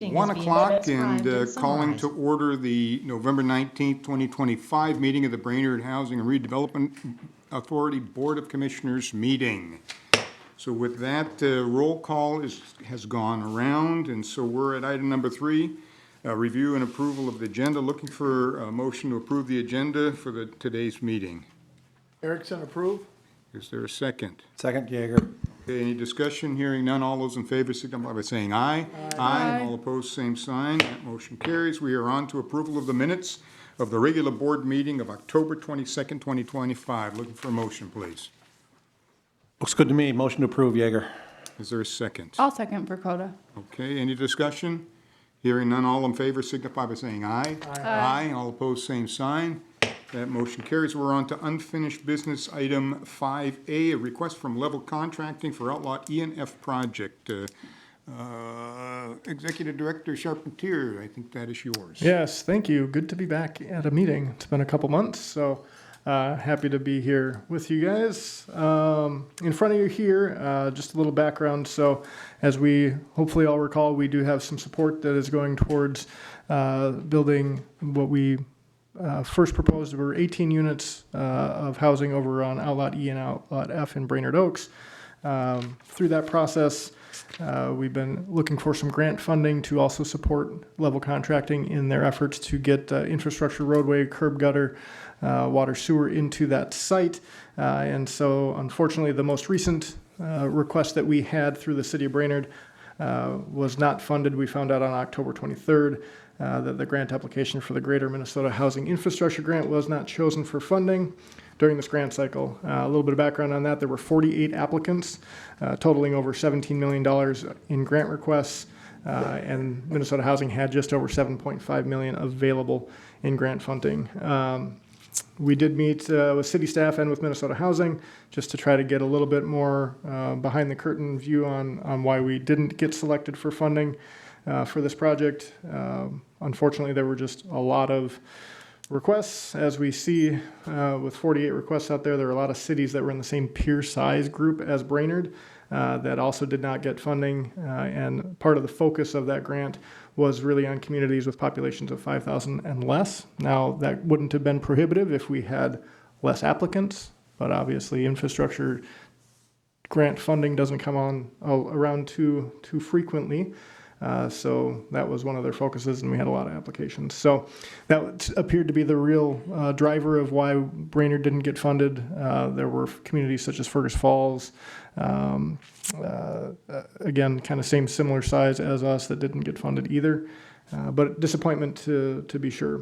1 o'clock and calling calling to order the November 19th, 2025 meeting of the Brainerd Housing and Redevelopment Authority Board of Commissioners meeting. So with that, roll call has gone around, and so we're at item number 3, review and approval of the agenda. Looking for a motion to approve the agenda for today's meeting. Erickson, approve. Is there a second? Second, Jaeger. Okay, any discussion? Hearing none. All those in favor signify by saying aye. Aye. All opposed, same sign. That motion carries. We are on to approval of the minutes of the regular board meeting of October 22nd, 2025. Looking for a motion, please. Looks good to me. Motion to approve, Jaeger. Is there a second? I'll second for Coda. Okay, any discussion? Hearing none. All in favor signify by saying aye. Aye. All opposed, same sign. That motion carries. We're on to unfinished business item 5A, a request from Level Contracting for Outlaw E&F project. Executive Director Charpentier, I think that is yours. Yes, thank you. Good to be back at a meeting. It's been a couple months, so happy to be here with you guys. In front of you here, just a little background. So as we hopefully all recall, we do have some support that is going towards building what we first proposed were 18 units of housing over on Outlot E and Outlot F in Brainerd Oaks. Through that process, we've been looking for some grant funding to also support Level Contracting in their efforts to get infrastructure, roadway, curb gutter, water, sewer into that site. And so, unfortunately, the most recent request that we had through the city of Brainerd was not funded. We found out on October 23rd that the grant application for the Greater Minnesota Housing Infrastructure Grant was not chosen for funding during this grant cycle. A little bit of background on that, there were 48 applicants, totaling over $17 million in grant requests, and Minnesota Housing had just over $7.5 million available in grant funding. We did meet with city staff and with Minnesota Housing just to try to get a little bit more behind the curtain view on why we didn't get selected for funding for this project. Unfortunately, there were just a lot of requests. As we see with 48 requests out there, there are a lot of cities that were in the same peer size group as Brainerd that also did not get funding. And part of the focus of that grant was really on communities with populations of 5,000 and less. Now, that wouldn't have been prohibitive if we had less applicants, but obviously infrastructure grant funding doesn't come on around too frequently. So that was one of their focuses, and we had a lot of applications. So that appeared to be the real driver of why Brainerd didn't get funded. There were communities such as Fergus Falls, again, kind of similar size as us that didn't get funded either, but disappointment to be sure.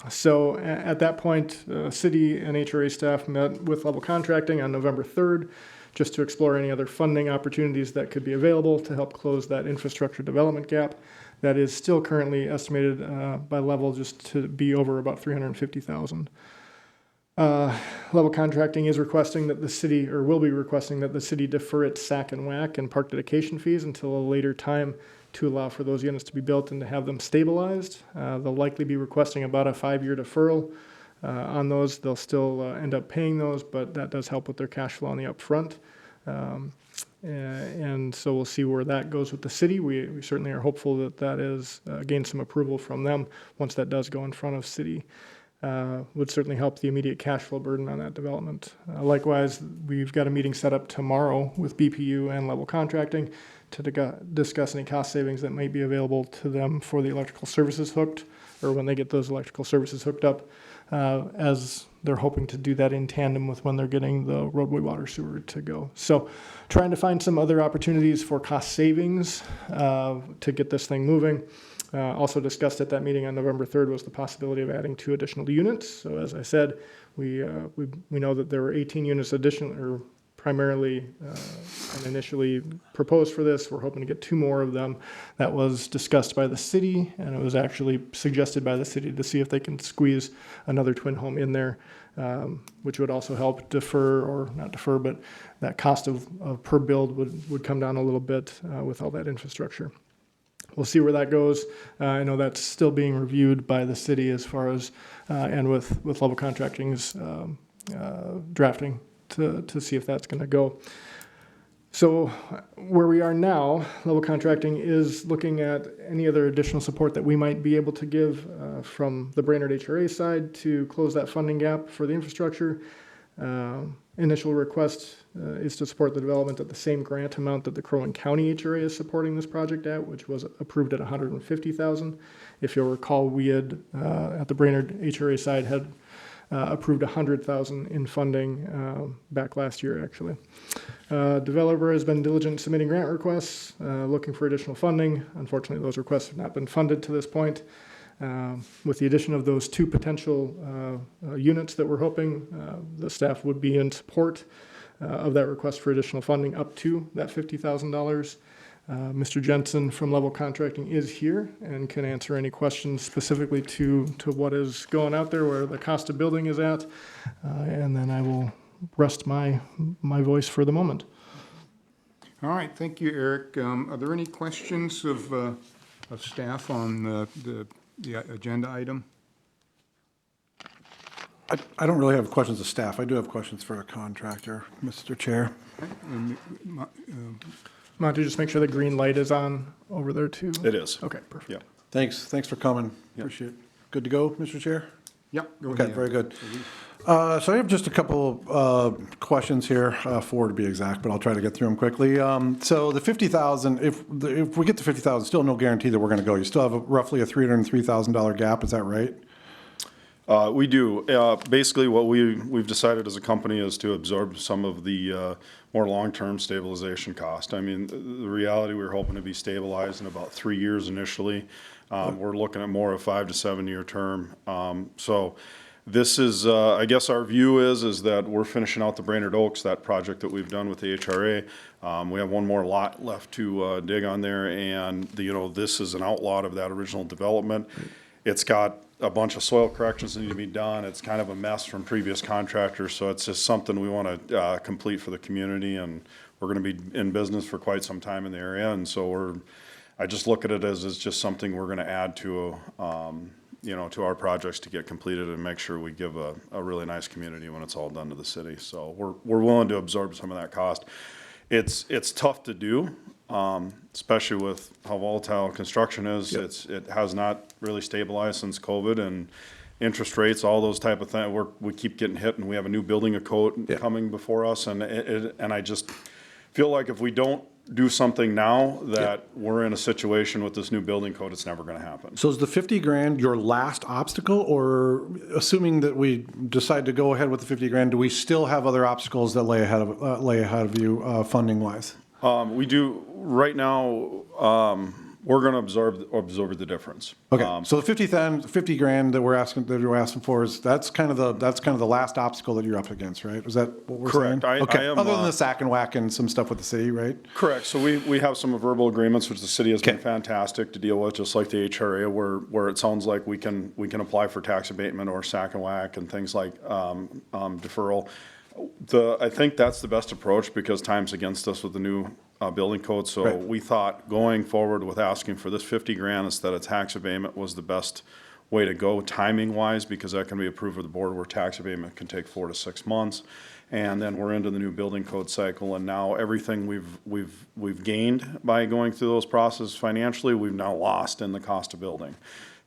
So at that point, city and HRA staff met with Level Contracting on November 3rd, just to explore any other funding opportunities that could be available to help close that infrastructure development gap that is still currently estimated by Level just to be over about $350,000. Level Contracting is requesting that the city, or will be requesting that the city defer its SAC and WAC and park dedication fees until a later time to allow for those units to be built and to have them stabilized. They'll likely be requesting about a 5-year deferral. On those, they'll still end up paying those, but that does help with their cash flow on the upfront. And so we'll see where that goes with the city. We certainly are hopeful that that is gain some approval from them once that does go in front of city. Would certainly help the immediate cash flow burden on that development. Likewise, we've got a meeting set up tomorrow with BPU and Level Contracting to discuss any cost savings that might be available to them for the electrical services hooked, or when they get those electrical services hooked up, as they're hoping to do that in tandem with when they're getting the roadway, water, sewer to go. So trying to find some other opportunities for cost savings to get this thing moving. Also discussed at that meeting on November 3rd was the possibility of adding 2 additional units. So as I said, we know that there were 18 units additional, or primarily and initially proposed for this. We're hoping to get 2 more of them. That was discussed by the city, and it was actually suggested by the city to see if they can squeeze another twin home in there, which would also help defer, or not defer, but that cost of per build would come down a little bit with all that infrastructure. We'll see where that goes. I know that's still being reviewed by the city as far as, and with Level Contracting's drafting to see if that's going to go. So where we are now, Level Contracting is looking at any other additional support that we might be able to give from the Brainerd HRA side to close that funding gap for the infrastructure. Initial request is to support the development at the same grant amount that the Crow Wing County HRA is supporting this project at, which was approved at $150,000. If you'll recall, we had at the Brainerd HRA side had approved $100,000 in funding back last year, actually. Developer has been diligent submitting grant requests, looking for additional funding. Unfortunately, those requests have not been funded to this point. With the addition of those two potential units that we're hoping, the staff would be in support of that request for additional funding up to that $50,000. Mr. Jensen from Level Contracting is here and can answer any questions specifically to what is going out there, where the cost of building is at, and then I will rest my voice for the moment. All right, thank you, Eric. Are there any questions of staff on the agenda item? I don't really have questions of staff. I do have questions for a contractor, Mr. Chair. Monty, just make sure the green light is on over there too. It is. Okay, perfect. Yeah. Thanks for coming. Appreciate it. Good to go, Mr. Chair? Yep, go Okay, ahead. very good. So I have just a couple questions here, four to be exact, but I'll try to get through them quickly. So the 50,000, if we get to 50,000, still no guarantee that we're going to go. You still have roughly a $303,000 gap, is that right? We do. Basically, what we've decided as a company is to absorb some of the more long-term stabilization cost. I mean, the reality, we're hoping to be stabilized in about 3 years initially. We're looking at more of 5 to 7 year term. So this is, I guess our view is that we're finishing out the Brainerd Oaks, that project that we've done with the HRA. We have one more lot left to dig on there, and this is an outlot of that original development. It's got a bunch of soil corrections that need to be done. It's kind of a mess from previous contractors, so it's just something we want to complete for the community, and we're going to be in business for quite some time in the area, and so I just look at it as it's just something we're going to add to to our projects to get completed and make sure we give a really nice community when it's all done to the city. So we're willing to absorb some of that cost. It's tough to do, especially with how volatile construction is. Yep. It has not really stabilized since COVID, and interest rates, all those type of things. We keep getting hit, and we have a new building code coming before us, and I just feel like if we don't do something now, that we're in a situation with this new building code, it's never going to happen. So is the 50 grand your last obstacle, or assuming that we decide to go ahead with the 50 grand, do we still have other obstacles that lay ahead of you funding wise? We do right now. We're going to absorb the difference. Okay, so the 50 grand that we're asking for that's kind of the last obstacle that you're up against, right? Is that what we're saying? Correct. Okay. I am, other than the sack and whack and some stuff with the city, right? Correct. So we have some verbal agreements, which the city has been fantastic to deal with, just like the HRA, where it sounds like we can apply for tax abatement or sack and whack and things like deferral. I think that's the best approach because time's against us with the new building code. So we thought going forward with asking for this 50 grand instead of tax abatement was the best way to go timing wise, because that can be approved with the board, where tax abatement can take 4 to 6 months. And then we're into the new building code cycle, and now everything we've gained by going through those processes financially, we've now lost in the cost of building.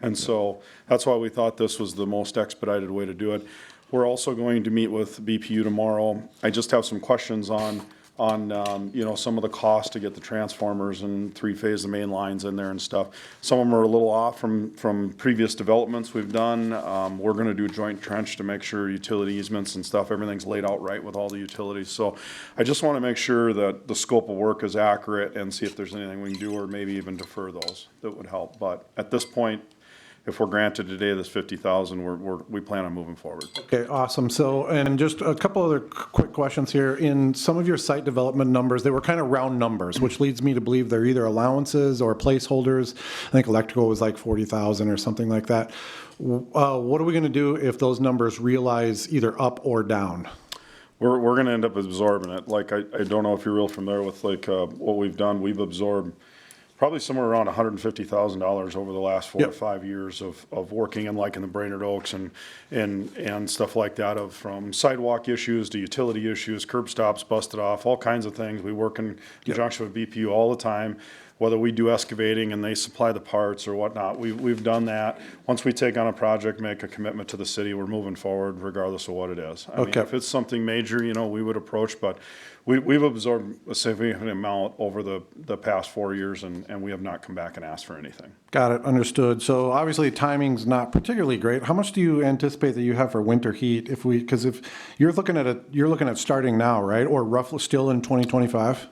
And so that's why we thought this was the most expedited way to do it. We're also going to meet with BPU tomorrow. I just have some questions on some of the cost to get the transformers and 3-phase the main lines in there and stuff. Some of them are a little off from previous developments we've done. We're going to do joint trench to make sure utility easements and stuff, everything's laid out right with all the utilities. So I just want to make sure that the scope of work is accurate and see if there's anything we can do, or maybe even defer those. That would help. But at this point, if we're granted today this 50,000, we plan on moving forward. Okay, awesome. So, and just a couple other quick questions here. In some of your site development numbers, they were kind of round numbers, which leads me to believe they're either allowances or placeholders. I think electrical was like 40,000 or something like that. What are we going to do if those numbers realize either up or down? We're going to end up absorbing it. Like, I don't know if you're real familiar with what we've done. We've absorbed Probably somewhere around $150,000 over the last 4 Yep. or 5 years of working in like in the Brainerd Oaks and stuff like that, of from sidewalk issues to utility issues, curb stops busted off, all kinds of things. We work in conjunction with BPU all the time, whether we do excavating and they supply the parts or whatnot. We've done that. Once we take on a project, make a commitment to the city, we're moving forward regardless of what it is. I mean, Okay. if it's something major, we would approach, but we've absorbed a significant amount over the past 4 years, and we have not come back and asked for anything. Got it, understood. So obviously timing's not particularly great. How much do you anticipate that you have for winter heat because if you're looking at starting now, right? Or roughly still in 2025?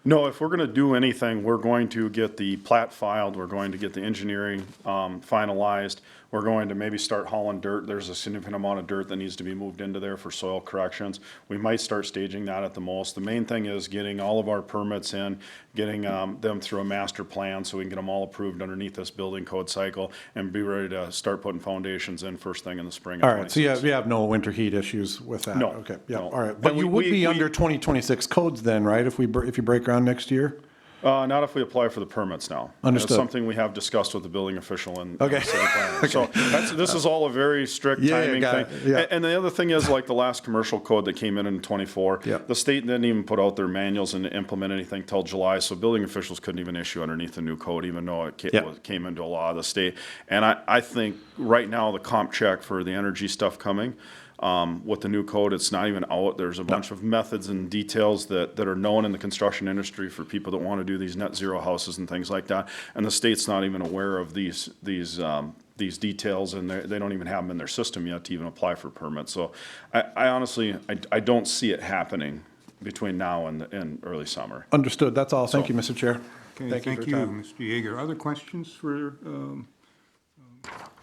No, if we're going to do anything, we're going to get the plat filed, we're going to get the engineering finalized, we're going to maybe start hauling dirt. There's a significant amount of dirt that needs to be moved into there for soil corrections. We might start staging that at the most. The main thing is getting all of our permits in, getting them through a master plan so we can get them all approved underneath this building code cycle and be ready to start putting foundations in first thing in the spring of All right, so 26. you have no winter heat issues with that? No, Okay, yeah, no. all right. But And you would be under 2026 codes then, right? If you break ground next year? Not if we apply for the permits now. Understood. That's something we have discussed with the building official and Okay. the city planner. So this is all a very strict Yeah, timing got thing. it. Yeah. And the other thing is, like the last commercial code that came in 24, Yeah. the state didn't even put out their manuals and implement anything till July, so building officials couldn't even issue underneath the new code, even though it Yeah. came into law of the state. And I think right now, the comp check for the energy stuff coming, with the new code, it's not even out. There's a bunch of methods and details that are known in the construction industry for people that want to do these net zero houses and things like that. And the state's not even aware of these details, and they don't even have them in their system yet to even apply for permits. So I honestly, I don't see it happening between now and early summer. Understood, that's all. Thank you, Mr. Chair. Okay, Thank you for your time. Mr. Yeager. Other questions for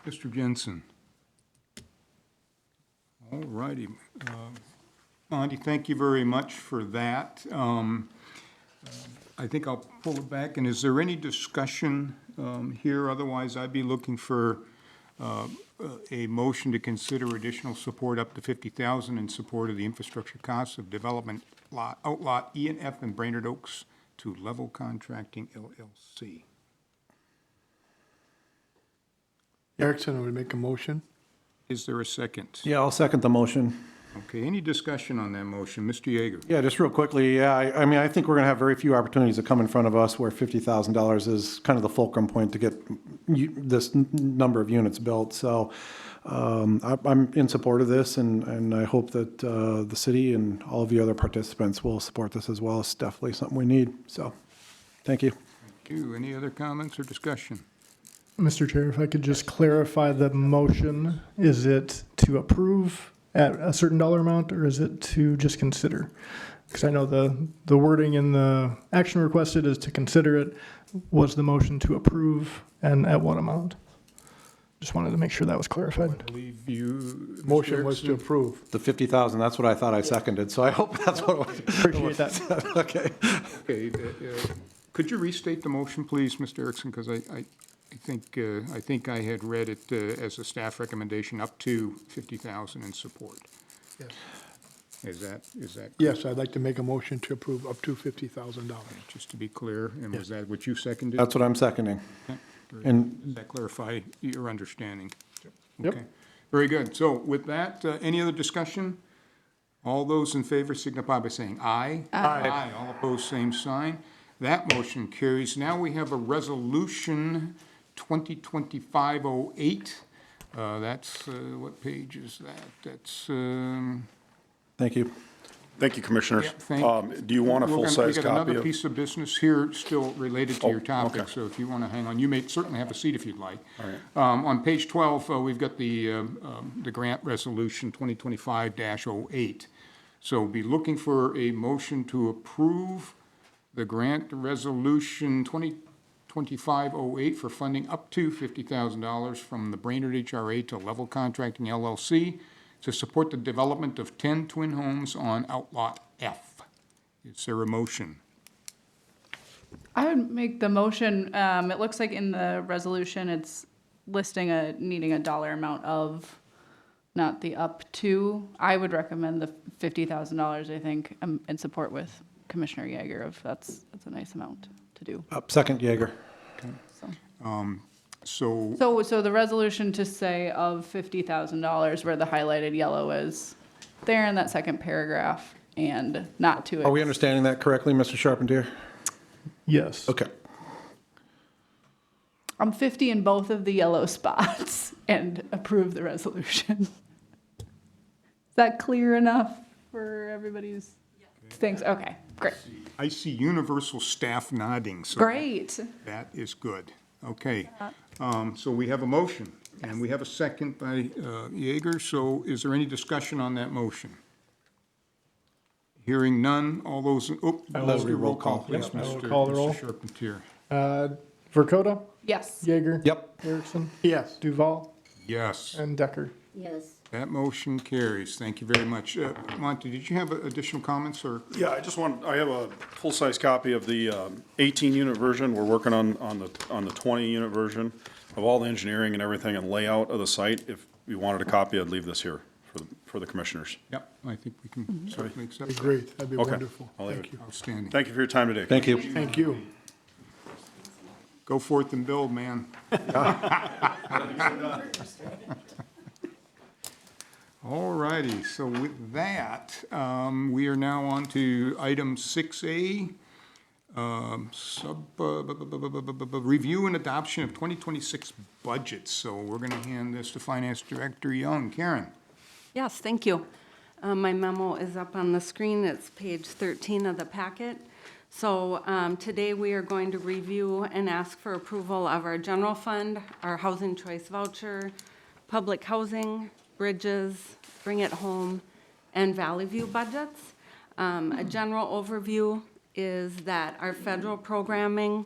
Mr. Jensen? All righty. Monty, thank you very much for that. I think I'll pull it back. And is there any discussion here? Otherwise, I'd be looking for a motion to consider additional support up to $50,000 in support of the infrastructure costs of development outlot E and F and Brainerd Oaks to Level Contracting LLC. Erickson would make a motion. Is there a second? Yeah, I'll second the motion. Okay, any discussion on that motion? Mr. Yeager? Yeah, just real quickly, yeah, I mean, I think we're gonna have very few opportunities that come in front of us where $50,000 is kind of the fulcrum point to get this number of units built. So I'm in support of this, and I hope that the city and all of the other participants will support this as well. It's definitely something we need, so, thank you. Thank you. Any other comments or discussion? Mr. Chair, if I could just clarify the motion, is it to approve at a certain dollar amount, or is it to just consider? Because I know the wording in the action requested is to consider it. Was the motion to approve, and at what amount? Just wanted to make sure that was clarified. I believe you. Mr. Motion was to Erickson? approve. The 50,000, that's what I thought I seconded, so I hope that's what it was. Appreciate that. Okay. Okay, could you restate the motion, please, Mr. Erickson? Because I think I had read it as a staff recommendation up to 50,000 in support. Yes. Is that? Yes, I'd like to make a motion to approve up to $50,000. Just to be clear, and was that what you seconded? That's what I'm seconding. Okay. Very And- good. Does that clarify your understanding? Yep. Okay. Very good. So with that, any other discussion? All those in favor signify by saying aye. Aye. All opposed, same sign. That motion carries. Now we have a resolution 2025-08. That's, what page is that? That's, Thank you. Thank you, Commissioners. Yeah, thank- Do you want a we full-size got copy another of? piece of business here still related to your Oh, topic, okay. so if you want to hang on, you may certainly have a seat if you'd like. On page 12, we've got the grant resolution 2025-08. So be looking for a motion to approve the grant resolution 2025-08 for funding up to $50,000 from the Brainerd HRA to Level Contracting LLC to support the development of 10 twin homes on Outlot F. Is there a motion? I would make the motion. It looks like in the resolution, it's listing needing a dollar amount of, not the up to. I would recommend the $50,000, I think, in support with Commissioner Yeager of that's a nice amount to do. Up second, Jaeger. So, So the resolution to say of $50,000 where the highlighted yellow is there in that second paragraph and not to. Are we understanding that correctly, Mr. Charpentier? Yes. Okay. I'm 50 in both of the yellow spots and approve the resolution. Is that clear enough for everybody's things? Okay, great. I see universal staff nodding, so Great. that is good. Okay, so we have a motion, and we have a second by Jaeger, so is there any discussion on that motion? Hearing none, all those, oh, I will let's do do roll call, please, Yep, I will Mr. call the roll. Mr. Charpentier. Verkota, Yes. Jaeger. Yep. Erickson, Yes. Duval, Yes, and Decker. Yes. that motion carries. Thank you very much. Monty, did you have additional comments, or? Yeah, I have a full-size copy of the 18-unit version. We're working on the 20-unit version of all the engineering and everything and layout of the site. If you wanted a copy, I'd leave this here for the commissioners. Yep, I think we can certainly accept Be that. great. That'd be Okay. wonderful. I'll leave Thank it. you. Outstanding. Thank you for your time today. Thank you. Thank you. Go forth and build, man. All righty, so with that, we are now on to item 6A, review and adoption of 2026 budgets. So we're going to hand this to Finance Director Young. Karen? Yes, thank you. My memo is up on the screen. It's page 13 of the packet. So today we are going to review and ask for approval of our general fund, our housing choice voucher, public housing, bridges, bring it home, and Valley View budgets. A general overview is that our federal programming,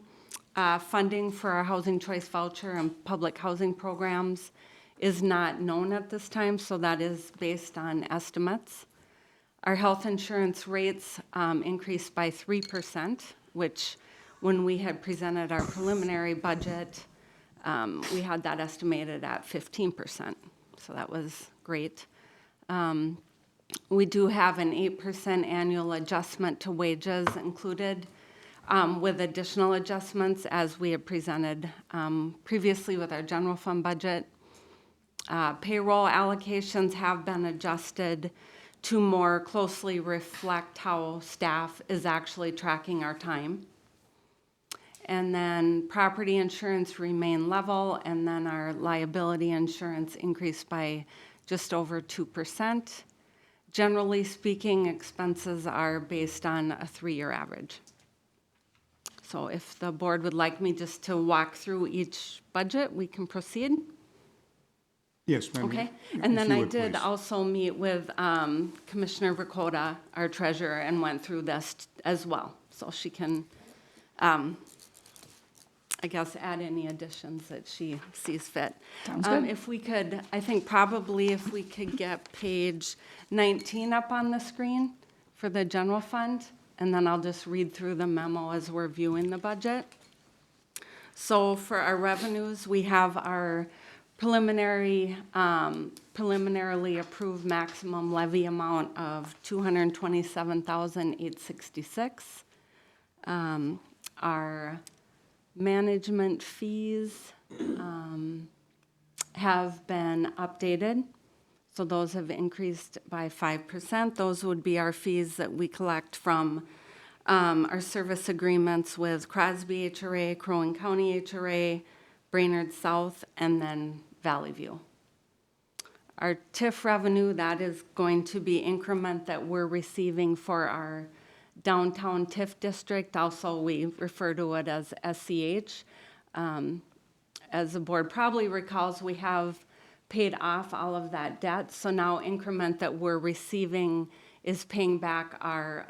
funding for our housing choice voucher and public housing programs is not known at this time, so that is based on estimates. Our health insurance rates increased by 3%, which when we had presented our preliminary budget, we had that estimated at 15%. So that was great. We do have an 8% annual adjustment to wages included with additional adjustments as we have presented previously with our general fund budget. Payroll allocations have been adjusted to more closely reflect how staff is actually tracking our time. And then property insurance remained level, and then our liability insurance increased by just over 2%. Generally speaking, expenses are based on a 3-year average. So if the board would like me just to walk through each budget, we can proceed. Yes, ma'am. Okay, If and then you I would, did please. also meet with Commissioner Verkota, our treasurer, and went through this as well. So she can, I guess, add any additions that she sees fit. Sounds good. If we could, I think probably if we could get page 19 up on the screen for the general fund, and then I'll just read through the memo as we're viewing the budget. So for our revenues, we have our preliminarily approved maximum levy amount of $227,866. Our management fees have been updated, so those have increased by 5%. Those would be our fees that we collect from our service agreements with Crosby HRA, Crow Wing County HRA, Brainerd South, and then Valley View. Our TIF revenue, that is going to be increment that we're receiving for our downtown TIF district. Also, we refer to it as SCH. As the board probably recalls, we have paid off all of that debt. So now increment that we're receiving is paying back our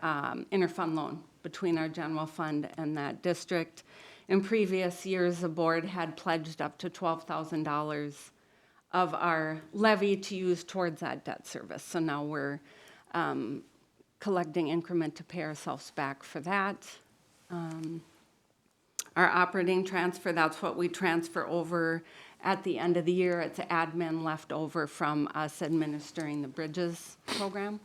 interfund loan between our general fund and that district. In previous years, the board had pledged up to $12,000 of our levy to use towards that debt service. So now we're collecting increment to pay ourselves back for that. Our operating transfer, that's what we transfer over at the end of the year. It's admin left over from us administering the bridges program.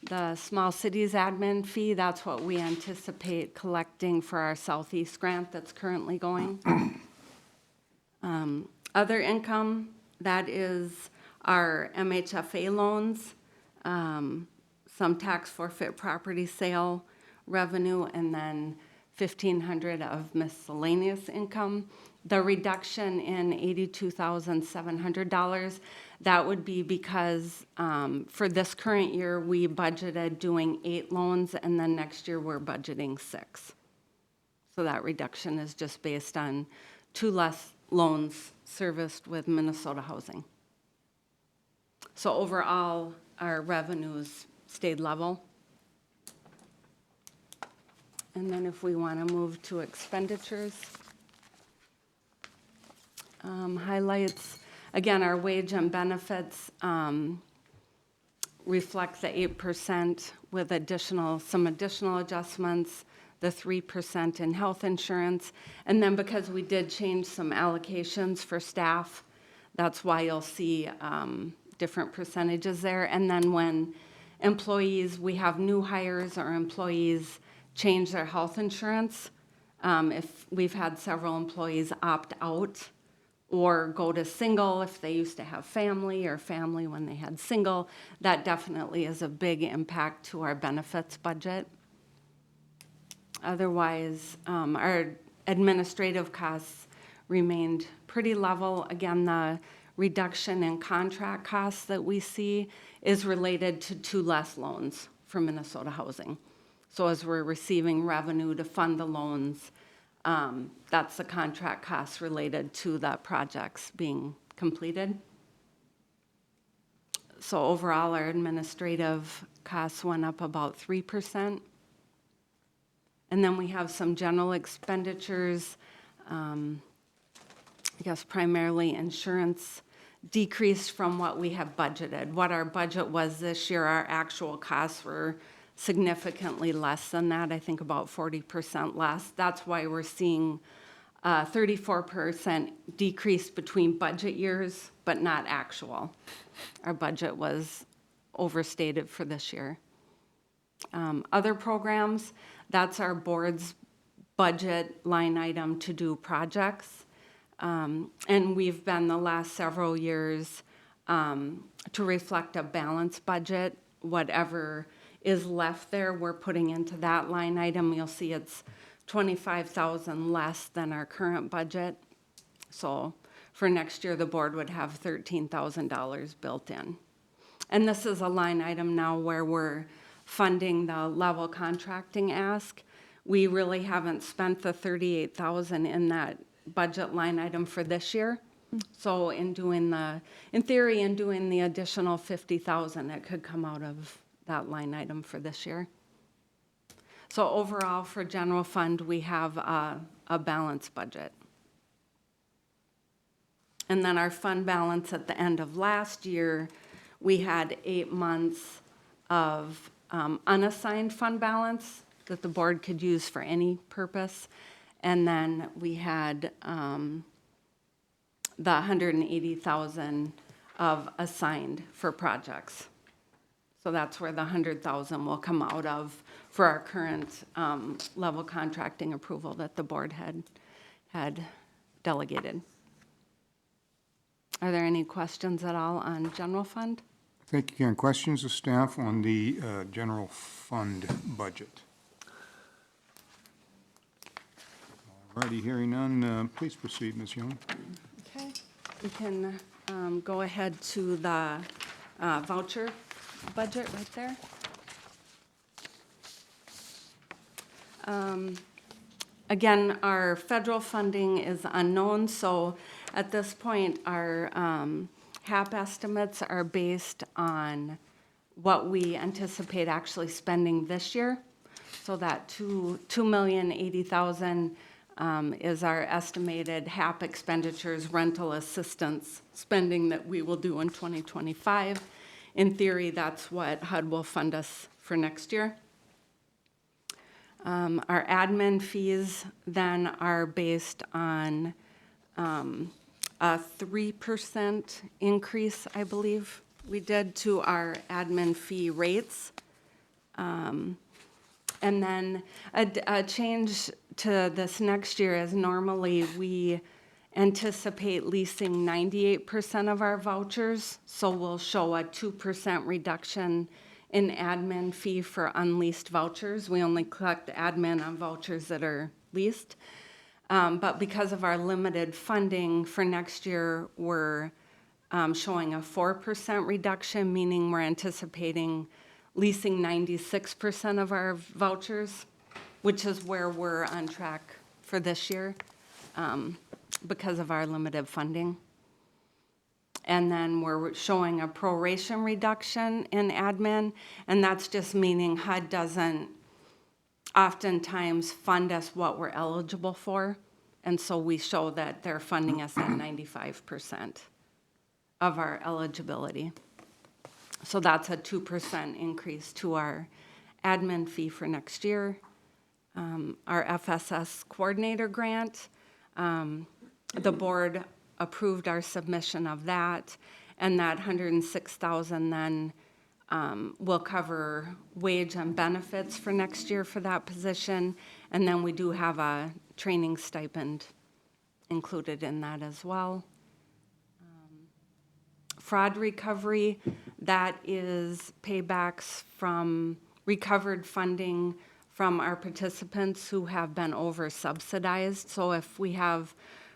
The small cities admin fee, that's what we anticipate collecting for our Southeast grant that's currently going. Other income, that is our MHFA loans, some tax forfeit property sale revenue, and then 1,500 of miscellaneous income. The reduction in $82,700, that would be because for this current year, we budgeted doing 8 loans, and then next year we're budgeting 6. So that reduction is just based on 2 less loans serviced with Minnesota Housing. So overall, our revenues stayed level. And then if we want to move to expenditures, highlights, again, our wage and benefits reflect the 8% with some additional adjustments, the 3% in health insurance. And then because we did change some allocations for staff, that's why you'll see different percentages there. And then when employees, we have new hires or employees change their health insurance, if we've had several employees opt out or go to single if they used to have family, or family when they had single, that definitely is a big impact to our benefits budget. Otherwise, our administrative costs remained pretty level. Again, the reduction in contract costs that we see is related to 2 less loans for Minnesota Housing. So as we're receiving revenue to fund the loans, that's the contract costs related to the projects being completed. So overall, our administrative costs went up about 3%. And then we have some general expenditures, I guess primarily insurance, decreased from what we have budgeted. What our budget was this year, our actual costs were significantly less than that, I think about 40% less. That's why we're seeing a 34% decrease between budget years, but not actual. Our budget was overstated for this year. Other programs, that's our board's budget line item to do projects. And we've been the last several years to reflect a balanced budget. Whatever is left there, we're putting into that line item. You'll see it's $25,000 less than our current budget. So for next year, the board would have $13,000 built in. And this is a line item now where we're funding the level contracting ask. We really haven't spent the $38,000 in that budget line item for this year. So in theory, in doing the additional $50,000, it could come out of that line item for this year. So overall, for general fund, we have a balanced budget. And then our fund balance at the end of last year, we had 8 months of unassigned fund balance that the board could use for any purpose. And then we had the $180,000 of assigned for projects. So that's where the $100,000 will come out of for our current level contracting approval that the board had delegated. Are there any questions at all on general fund? Thank you, Karen. Questions of staff on the general fund budget? Alrighty, hearing none, please proceed, Ms. Young. Okay, we can go ahead to the voucher budget right there. Again, our federal funding is unknown, so at this point, our HAP estimates are based on what we anticipate actually spending this year. So that $2,080,000 is our estimated HAP expenditures, rental assistance spending that we will do in 2025. In theory, that's what HUD will fund us for next year. Our admin fees then are based on a 3% increase, I believe we did, to our admin fee rates. And then a change to this next year is normally we anticipate leasing 98% of our vouchers, so we'll show a 2% reduction in admin fee for unleased vouchers. We only collect admin on vouchers that are leased. But because of our limited funding for next year, we're showing a 4% reduction, meaning we're anticipating leasing 96% of our vouchers, which is where we're on track for this year because of our limited funding. And then we're showing a proration reduction in admin, and that's just meaning HUD doesn't oftentimes fund us what we're eligible for, and so we show that they're funding us at 95% of our eligibility. So that's a 2% increase to our admin fee for next year. Our FSS coordinator grant, the board approved our submission of that, and that $106,000 then will cover wage and benefits for next year for that position, and then we do have a training stipend included in that as well. Fraud recovery, that is paybacks from recovered funding from our participants who have been over-subsidized. So if we have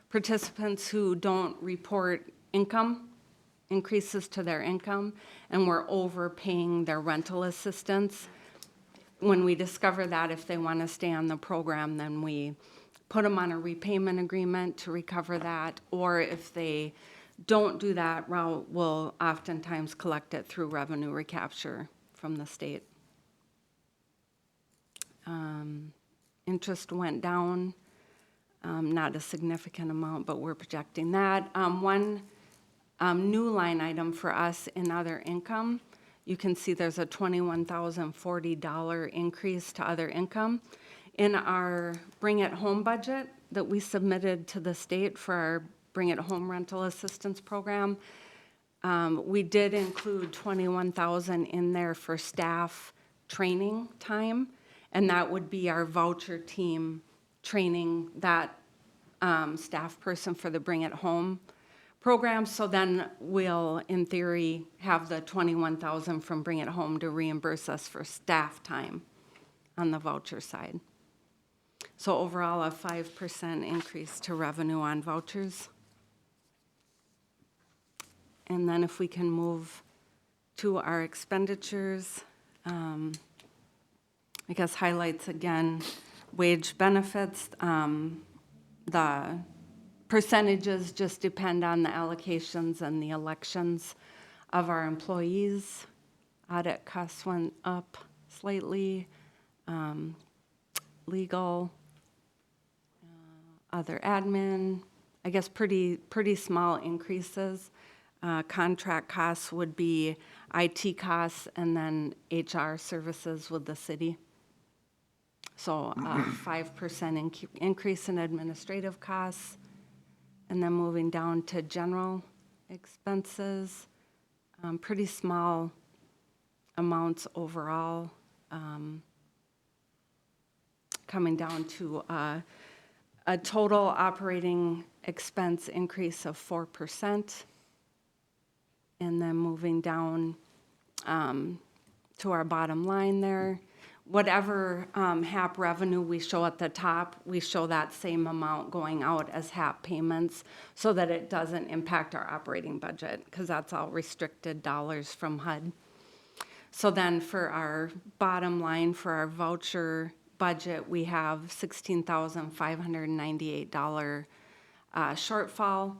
participants who don't report income, increases to their income, and we're overpaying their rental assistance, when we discover that, if they want to stay on the program, then we put them on a repayment agreement to recover that, or if they don't do that route, we'll oftentimes collect it through revenue recapture from the state. Interest went down, not a significant amount, but we're projecting that. One new line item for us in other income, you can see there's a $21,040 increase to other income. In our Bring It Home budget that we submitted to the state for our Bring It Home rental assistance program, we did include $21,000 in there for staff training time, and that would be our voucher team training that staff person for the Bring It Home program. So then we'll, in theory, have the $21,000 from Bring It Home to reimburse us for staff time on the voucher side. So overall, a 5% increase to revenue on vouchers. And then if we can move to our expenditures, I guess highlights again, wage benefits. The percentages just depend on the allocations and the elections of our employees. Audit costs went up slightly. Legal, other admin, I guess pretty small increases. Contract costs would be IT costs and then HR services with the city. So 5% increase in administrative costs. And then moving down to general expenses, pretty small amounts overall, coming down to a total operating expense increase of 4%. And then moving down to our bottom line there. Whatever HAP revenue we show at the top, we show that same amount going out as HAP payments so that it doesn't impact our operating budget, because that's all restricted dollars from HUD. So then for our bottom line, for our voucher budget, we have $16,598 shortfall.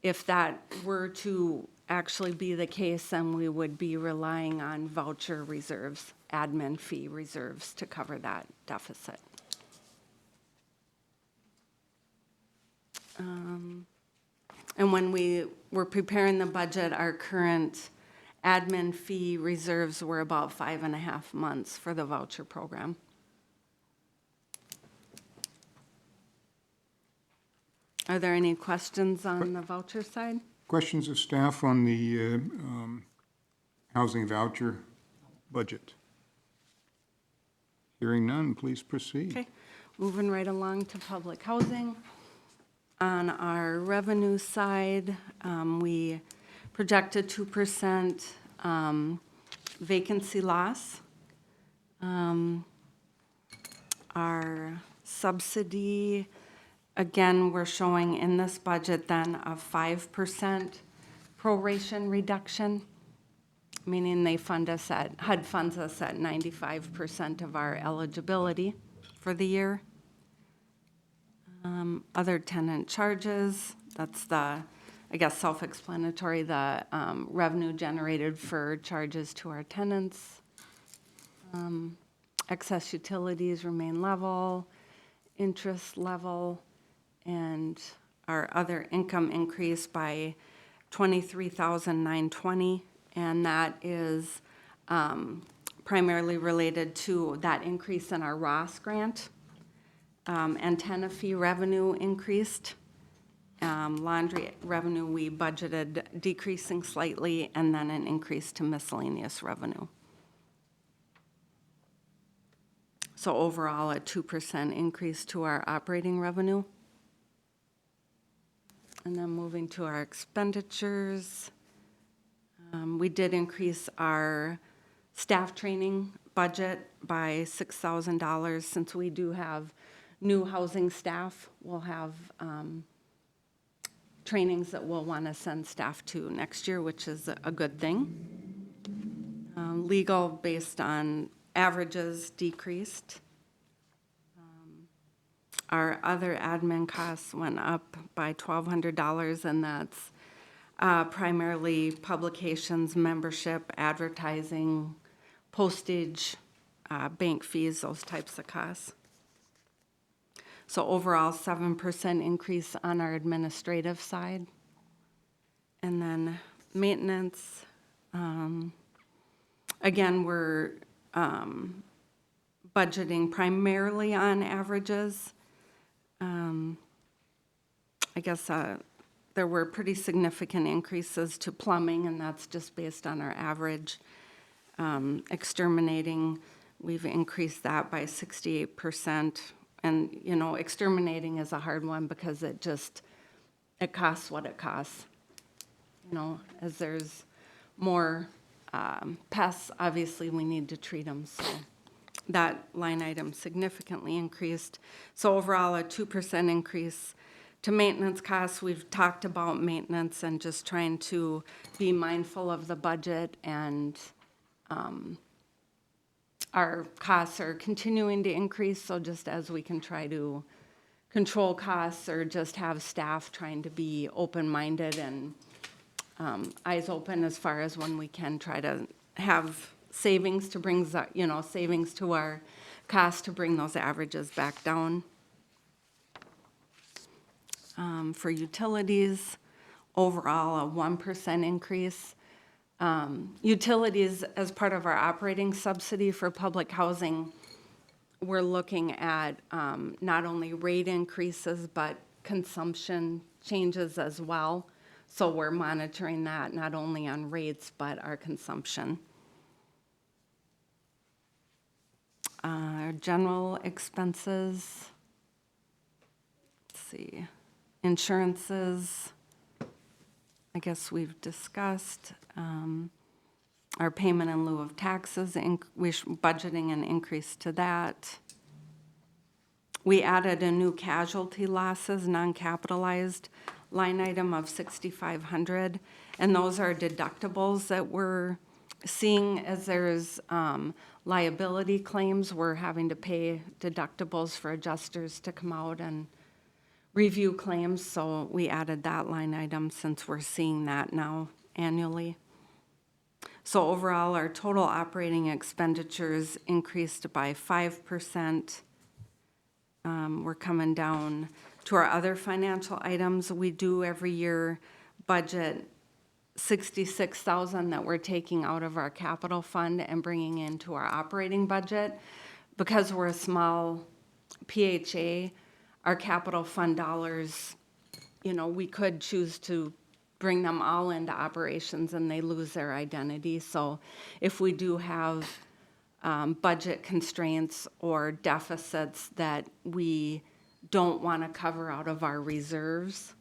If that were to actually be the case, then we would be relying on voucher reserves, admin fee reserves to cover that deficit. And when we were preparing the budget, our current admin fee reserves were about 5.5 months for the voucher program. Are there any questions on the voucher side? Questions of staff on the housing voucher budget? Hearing none, please proceed. Okay, moving right along to public housing. On our revenue side, we projected 2% vacancy loss. Our subsidy, again, we're showing in this budget then a 5% proration reduction, meaning they fund us at, HUD funds us at 95% of our eligibility for the year. Other tenant charges, that's the, I guess, self-explanatory, the revenue generated for charges to our tenants. Excess utilities remain level, interest level, and our other income increased by $23,920, and that is primarily related to that increase in our Ross grant. Antenna fee revenue increased. Laundry revenue, we budgeted decreasing slightly, and then an increase to miscellaneous revenue. So overall, a 2% increase to our operating revenue. And then moving to our expenditures, we did increase our staff training budget by $6,000 since we do have new housing staff. We'll have trainings that we'll want to send staff to next year, which is a good thing. Legal, based on averages, decreased. Our other admin costs went up by $1,200, and that's primarily publications, membership, advertising, postage, bank fees, those types of costs. So overall, 7% increase on our administrative side. And then maintenance, again, we're budgeting primarily on averages. I guess there were pretty significant increases to plumbing, and that's just based on our average. Exterminating, we've increased that by 68%. And, you know, exterminating is a hard one because it costs what it costs. You know, as there's more pests, obviously we need to treat them, so that line item significantly increased. So overall, a 2% increase to maintenance costs. We've talked about maintenance and just trying to be mindful of the budget, and our costs are continuing to increase, so just as we can try to control costs or just have staff trying to be open-minded and eyes open as far as when we can try to have savings to bring, savings to our costs to bring those averages back down. For utilities, overall, a 1% increase. Utilities, as part of our operating subsidy for public housing, we're looking at not only rate increases, but consumption changes as well. So we're monitoring that not only on rates, but our consumption. Our general expenses, let's see, insurances, I guess we've discussed. Our payment in lieu of taxes, we're budgeting an increase to that. We added a new casualty losses, non-capitalized line item of $6,500, and those are deductibles that we're seeing as there's liability claims. We're having to pay deductibles for adjusters to come out and review claims, so we added that line item since we're seeing that now annually. So overall, our total operating expenditures increased by 5%. We're coming down to our other financial items. We do every year budget $66,000 that we're taking out of our capital fund and bringing into our operating budget. Because we're a small PHA, our capital fund dollars, we could choose to bring them all into operations and they lose their identity. So if we do have budget constraints or deficits that we don't want to cover out of our reserves,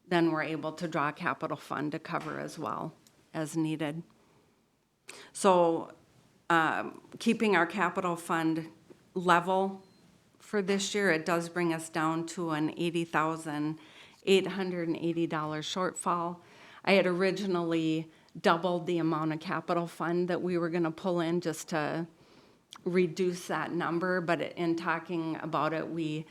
then we're able to draw a capital fund to cover as well as needed. So keeping our capital fund level for this year, it does bring us down to an $80,880 shortfall. I had originally doubled the amount of capital fund that we were going to pull in just to reduce that number, but in talking about it, we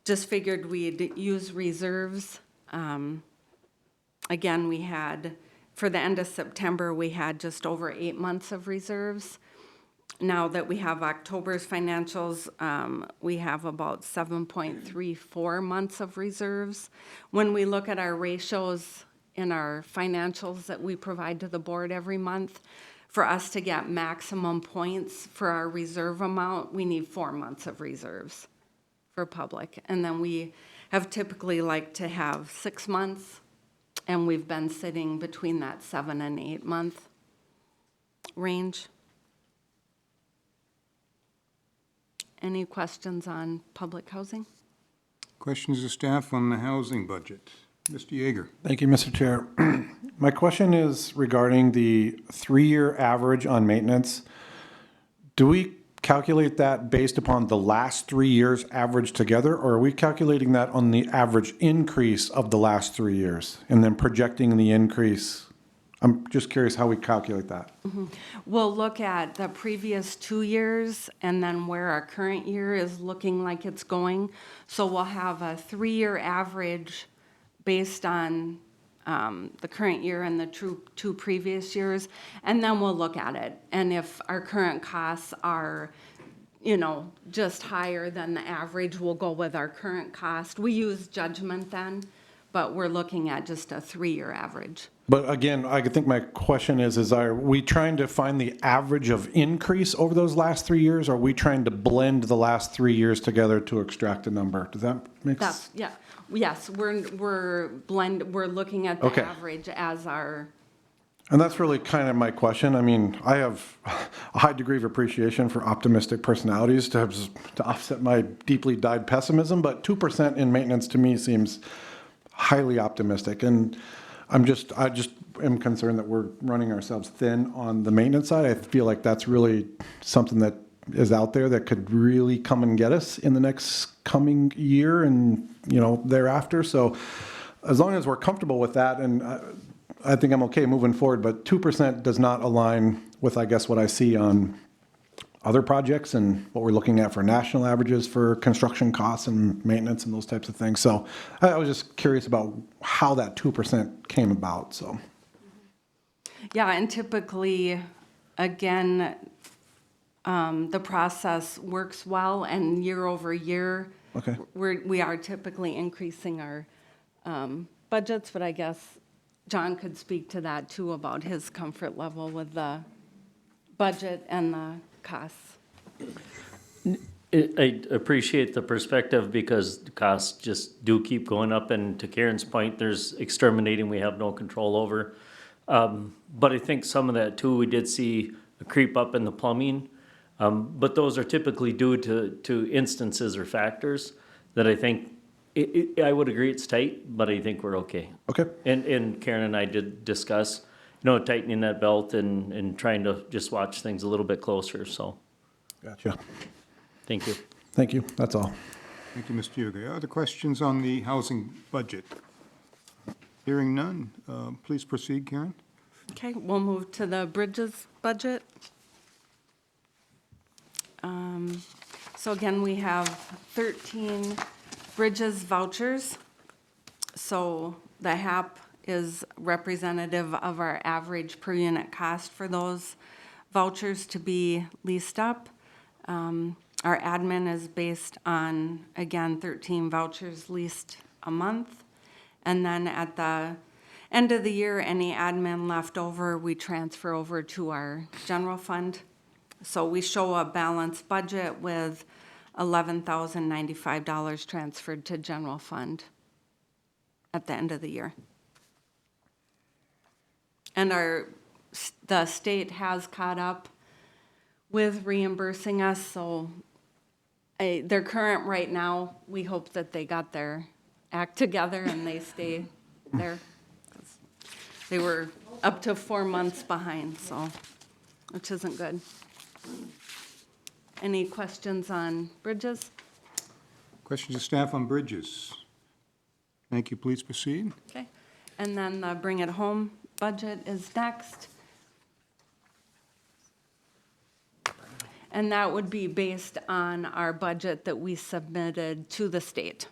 just figured we'd use reserves. Again, we had, for the end of September, we had just over 8 months of reserves. Now that we have October's financials, we have about 7.34 months of reserves. When we look at our ratios in our financials that we provide to the board every month, for us to get maximum points for our reserve amount, we need 4 months of reserves for public. And then we have typically liked to have 6 months, and we've been sitting between that 7 and 8 month range. Any questions on public housing? Questions of staff on the housing budget? Mr. Yeager. Thank you, Mr. Chair. My question is regarding the 3-year average on maintenance. Do we calculate that based upon the last 3 years averaged together, or are we calculating that on the average increase of the last 3 years and then projecting the increase? I'm just curious how we calculate that. We'll look at the previous 2 years and then where our current year is looking like it's going. So we'll have a 3-year average based on the current year and the two previous years, and then we'll look at it. And if our current costs are, just higher than the average, we'll go with our current cost. We use judgment then, but we're looking at just a 3-year average. But again, I think my question is are we trying to find the average of increase over those last 3 years, or are we trying to blend the last 3 years together to extract a number? Does that make sense? Yes, we're looking at the Okay. average as our, And that's really kind of my question. I mean, I have a high degree of appreciation for optimistic personalities to offset my deeply dyed pessimism, but 2% in maintenance to me seems highly optimistic. And I just am concerned that we're running ourselves thin on the maintenance side. I feel like that's really something that is out there that could really come and get us in the next coming year and, thereafter. So as long as we're comfortable with that, and I think I'm okay moving forward, but 2% does not align with, I guess, what I see on other projects and what we're looking at for national averages for construction costs and maintenance and those types of things. So I was just curious about how that 2% came about, so. yeah, and typically, again, the process works well, and year over year, Okay. we are typically increasing our budgets, but I guess John could speak to that too, about his comfort level with the budget and the costs. I appreciate the perspective because the costs just do keep going up, and to Karen's point, there's exterminating we have no control over. But I think some of that too, we did see a creep up in the plumbing. But those are typically due to instances or factors that I think, I would agree it's tight, but I think we're okay. Okay. And Karen and I did discuss, tightening that belt and trying to just watch things a little bit closer, so, Gotcha. thank you. Thank you. That's all. Thank you, Mr. Yeager. Other questions on the housing budget? Hearing none, please proceed, Karen. Okay, we'll move to the bridges budget. So again, we have 13 bridges vouchers. So the HAP is representative of our average per unit cost for those vouchers to be leased up. Our admin is based on, again, 13 vouchers leased a month. And then at the end of the year, any admin left over, we transfer over to our general fund. So we show a balanced budget with $11,095 transferred to general fund at the end of the year. And the state has caught up with reimbursing us, so they're current right now. We hope that they got their act together and they stay there. They were up to 4 months behind, so, which isn't good. Any questions on bridges? Questions of staff on bridges? Thank you, please proceed. Okay, and then the bring it home budget is next. And that would be based on our budget that we submitted to the state.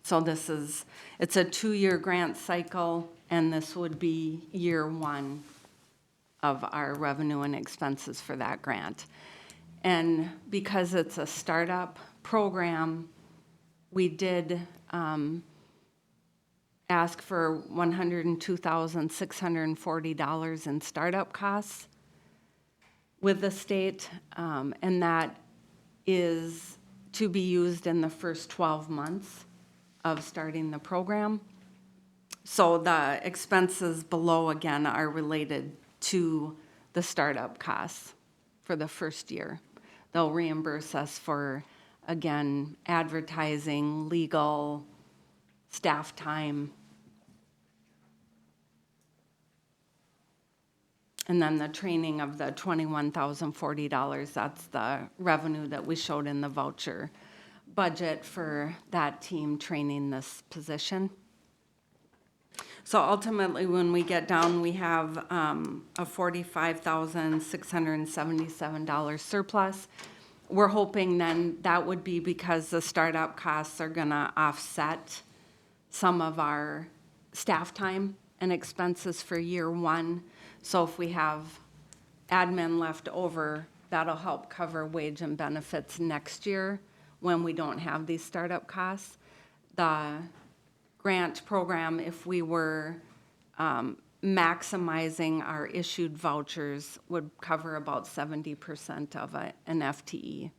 So it's a 2-year grant cycle, and this would be year 1 of our revenue and expenses for that grant. And because it's a startup program, we did ask for $102,640 in startup costs with the state, and that is to be used in the first 12 months of starting the program. So the expenses below, again, are related to the startup costs for the first year. They'll reimburse us for, again, advertising, legal, staff time. And then the training of the $21,040, that's the revenue that we showed in the voucher budget for that team training this position. So ultimately, when we get down, we have a $45,677 surplus. We're hoping then that would be because the startup costs are gonna offset some of our staff time and expenses for year 1. So if we have admin left over, that'll help cover wage and benefits next year when we don't have these startup costs. The grant program, if we were maximizing our issued vouchers, would cover about 70% of an FTE.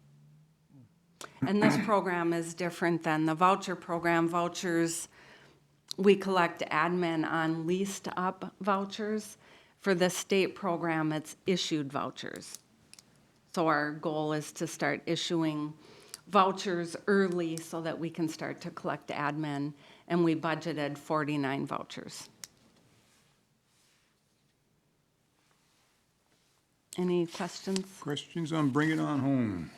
And this program is different than the voucher program. Vouchers, we collect admin on leased up vouchers. For the state program, it's issued vouchers. So our goal is to start issuing vouchers early so that we can start to collect admin, and we budgeted 49 vouchers. Any questions? Questions on Bring It On Home?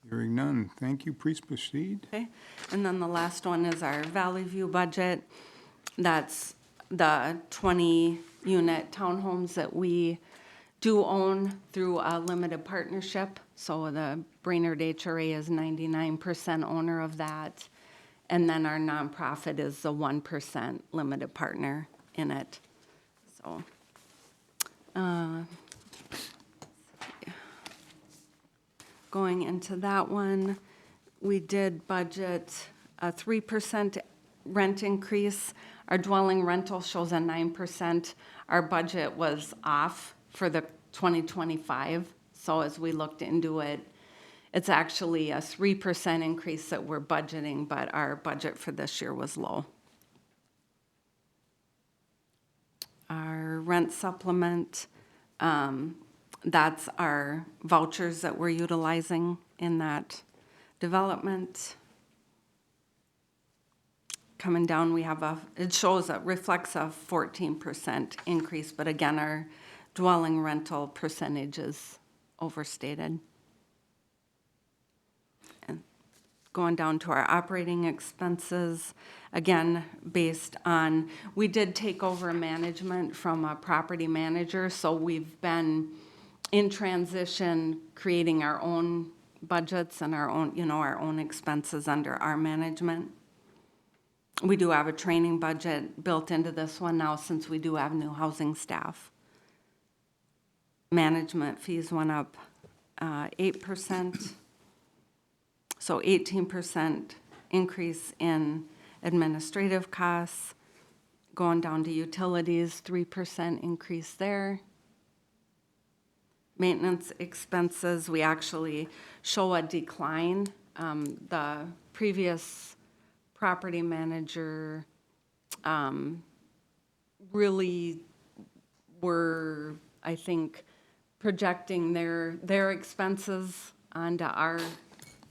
Hearing none. Thank you. Please proceed. Okay, and then the last one is our Valley View budget. That's the 20-unit townhomes that we do own through a limited partnership. So the Brainerd HRA is 99% owner of that. And then our nonprofit is the 1% limited partner in it. So, going into that one, we did budget a 3% rent increase. Our dwelling rental shows a 9%. Our budget was off for the 2025. So as we looked into it, it's actually a 3% increase that we're budgeting, but our budget for this year was low. Our rent supplement, that's our vouchers that we're utilizing in that development. Coming down, we have reflects a 14% increase, but again, our dwelling rental percentage is overstated. And going down to our operating expenses, again, based on, we did take over management from a property manager, so we've been in transition, creating our own budgets and our own expenses under our management. We do have a training budget built into this one now since we do have new housing staff. Management fees went up 8%, so 18% increase in administrative costs. Going down to utilities, 3% increase there. Maintenance expenses, we actually show a decline. The previous property manager really were, I think, projecting their expenses onto our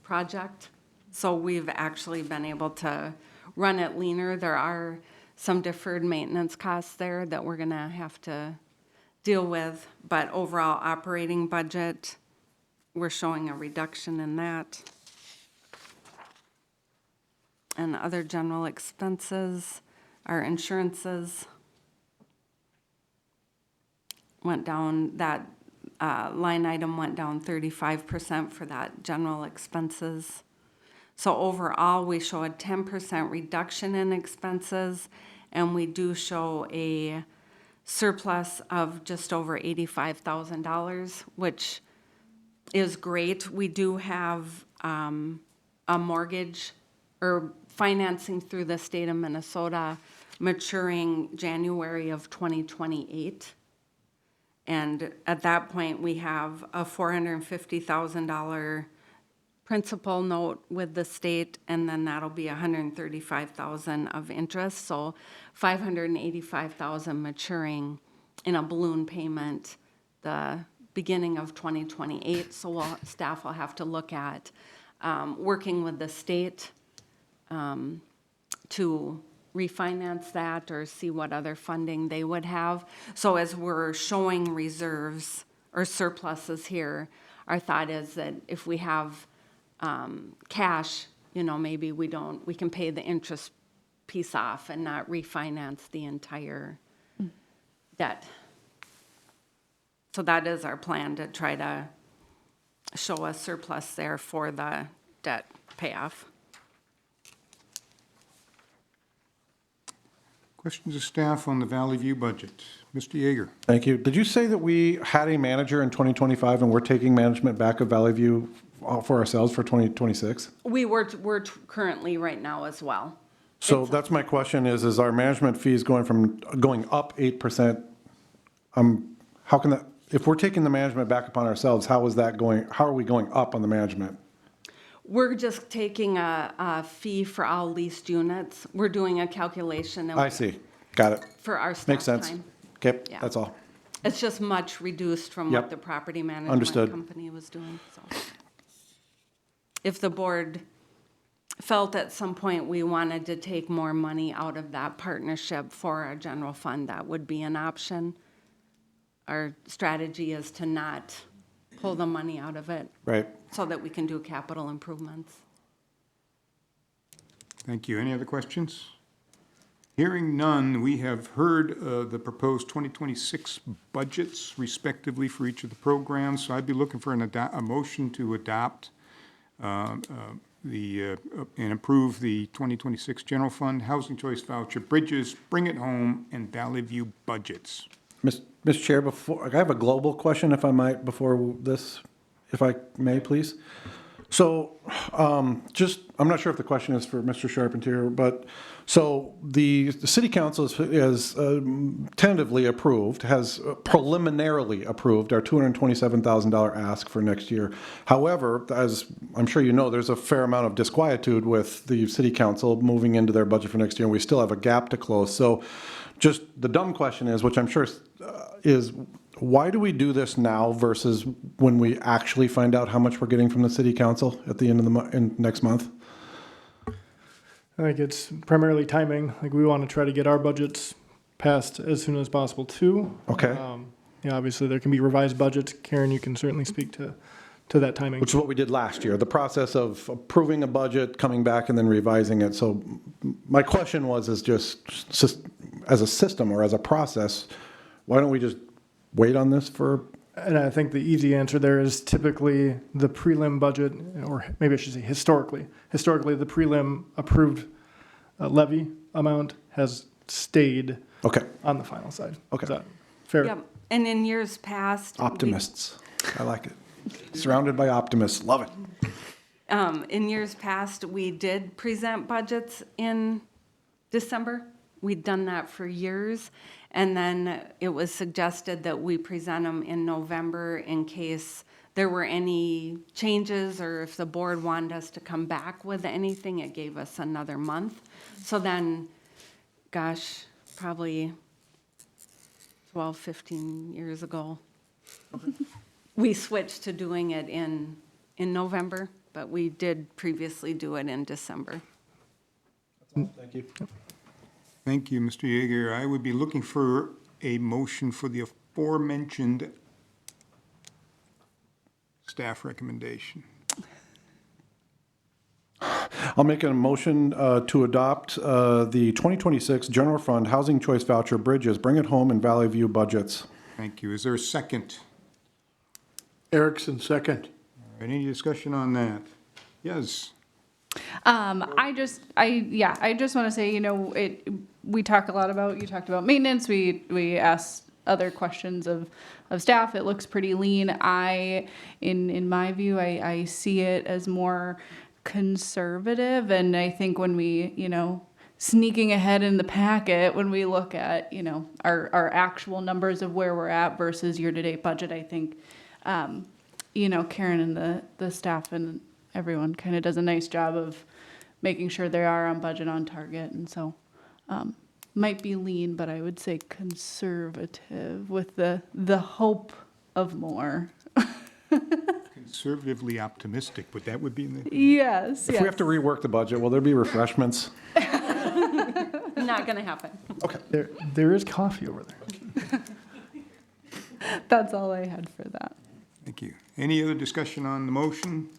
project. So we've actually been able to run it leaner. There are some deferred maintenance costs there that we're gonna have to deal with, but overall operating budget, we're showing a reduction in that. And other general expenses, our insurances went down, that line item went down 35% for that general expenses. So overall, we show a 10% reduction in expenses, and we do show a surplus of just over $85,000, which is great. We do have a mortgage or financing through the state of Minnesota maturing January of 2028. And at that point, we have a $450,000 principal note with the state, and then that'll be $135,000 of interest, so $585,000 maturing in a balloon payment the beginning of 2028. So staff will have to look at working with the state to refinance that or see what other funding they would have. So as we're showing reserves or surpluses here, our thought is that if we have cash, maybe we can pay the interest piece off and not refinance the entire debt. So that is our plan, to try to show a surplus there for the debt payoff. Questions of staff on the Valley View budget? Mr. Yeager. Thank you. Did you say that we had a manager in 2025 and we're taking management back of Valley View for ourselves for 2026? We're currently right now as well. So that's my question is our management fees going up 8%? How can that, if we're taking the management back upon ourselves, how are we going up on the management? We're just taking a fee for all leased units. We're doing a calculation. I see. Got it. For our staff Makes sense. time. Okay, Yeah. that's all. It's just much reduced from Yep. what the property management Understood. company was doing, so. If the board felt at some point we wanted to take more money out of that partnership for our general fund, that would be an option. Our strategy is to not pull the money out of it Right. so that we can do capital improvements. Thank you. Any other questions? Hearing none, we have heard the proposed 2026 budgets respectively for each of the programs. So I'd be looking for a motion to adopt and approve the 2026 general fund, housing choice voucher, bridges, bring it home, and Valley View budgets. Mr. Chair, I have a global question, if I might, before this, if I may, please. So, I'm not sure if the question is for Mr. Charpentier, but, so the city council has tentatively approved, has preliminarily approved our $227,000 ask for next year. However, as I'm sure you know, there's a fair amount of disquietude with the city council moving into their budget for next year, and we still have a gap to close. So just the dumb question is, which I'm sure is, why do we do this now versus when we actually find out how much we're getting from the city council at the end of next month? I think it's primarily timing. Like, we want to try to get our budgets passed as soon as possible too. Okay. Obviously there can be revised budgets. Karen, you can certainly speak to that timing. Which is what we did last year, the process of approving a budget, coming back and then revising it. So my question is just as a system or as a process, why don't we just wait on this for? And I think the easy answer there is typically the prelim budget, or maybe I should say historically. Historically, the prelim approved levy amount has stayed on the final side. Okay. Is that fair? Yep, and in years past. Optimists. I like it. Surrounded by optimists. Love it. In years past, we did present budgets in December. We'd done that for years. And then it was suggested that we present them in November in case there were any changes or if the board wanted us to come back with anything, it gave us another month. So then, gosh, probably 12, 15 years ago, We switched to doing it in November, but we did previously do it in December. Thank you. Thank you, Mr. Yeager. I would be looking for a motion for the aforementioned staff recommendation. I'll make a motion to adopt the 2026 General Fund Housing Choice Voucher Bridges, Bring It Home, and Valley View budgets. Thank you. Is there a second? Erickson, second. All right, any discussion on that? Yes. I just want to say, you know, we talk a lot about, you talked about maintenance, we asked other questions of staff. It looks pretty lean. In my view, I see it as more conservative, and I think when we, you know, sneaking ahead in the packet, when we look at, you know, our actual numbers of where we're at versus year-to-date budget, I think, you know, Karen and the staff and everyone kind of does a nice job of making sure they are on budget, on target, and so might be lean, but I would say conservative with the hope of more. Conservatively optimistic, but that would be in the, Yes. If we have to rework the budget, will there be refreshments? Not gonna happen. There is coffee over there. That's all I had for that. thank you. Any other discussion on the motion?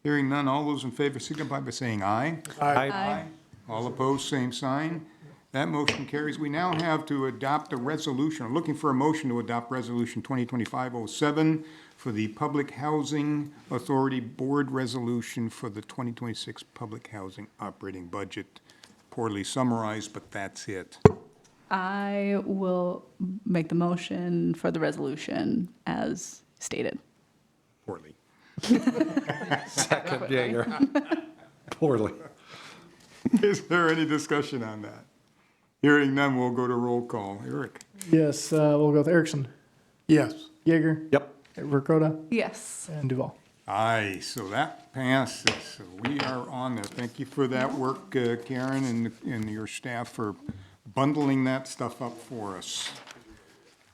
Hearing none, all those in favor signify by saying aye. Aye. All opposed, same sign. That motion carries. We now have to adopt a resolution, I'm looking for a motion to adopt Resolution 2025-07 for the Public Housing Authority Board Resolution for the 2026 Public Housing Operating Budget. Poorly summarized, but that's it. I will make the motion for the resolution as stated. Poorly. Second, Jaeger. Poorly. Is there any discussion on that? Hearing none, we'll go to roll call. Eric? Yes, we'll go with Erickson, Yes. Yeager, Yep. Verkota, Yes. and Duval. Aye, so that passes. So we are on there. Thank you for that work, Karen, and your staff for bundling that stuff up for us.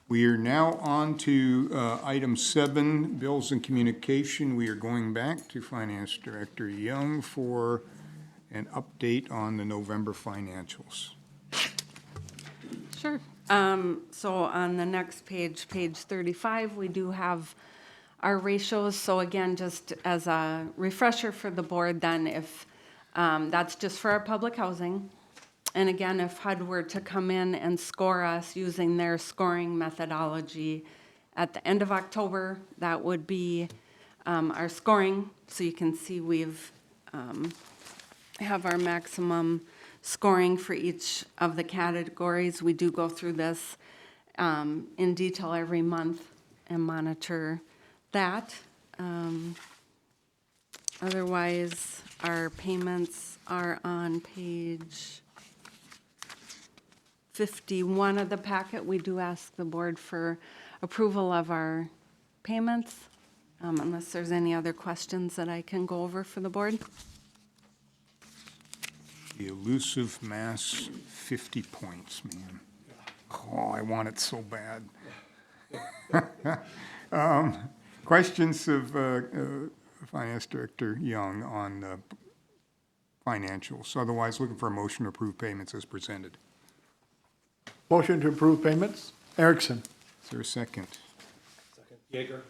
We are now on to item 7, bills and communication. We are going back to Finance Director Young for an update on the November financials. Sure. So on the next page, page 35, we do have our ratios. So again, just as a refresher for the board then, if that's just for our public housing. And again, if HUD were to come in and score us using their scoring methodology at the end of October, that would be our scoring. So you can see we've have our maximum scoring for each of the categories. We do go through this in detail every month and monitor that. Otherwise, our payments are on page 51 of the packet. We do ask the board for approval of our payments, unless there's any other questions that I can go over for the board. The elusive mass 50 points, man. Oh, I want it so bad. Questions of Finance Director Young on the financials? Otherwise, looking for a motion to approve payments as presented. Motion to approve payments? Erickson. Is there a second? Second, Jaeger.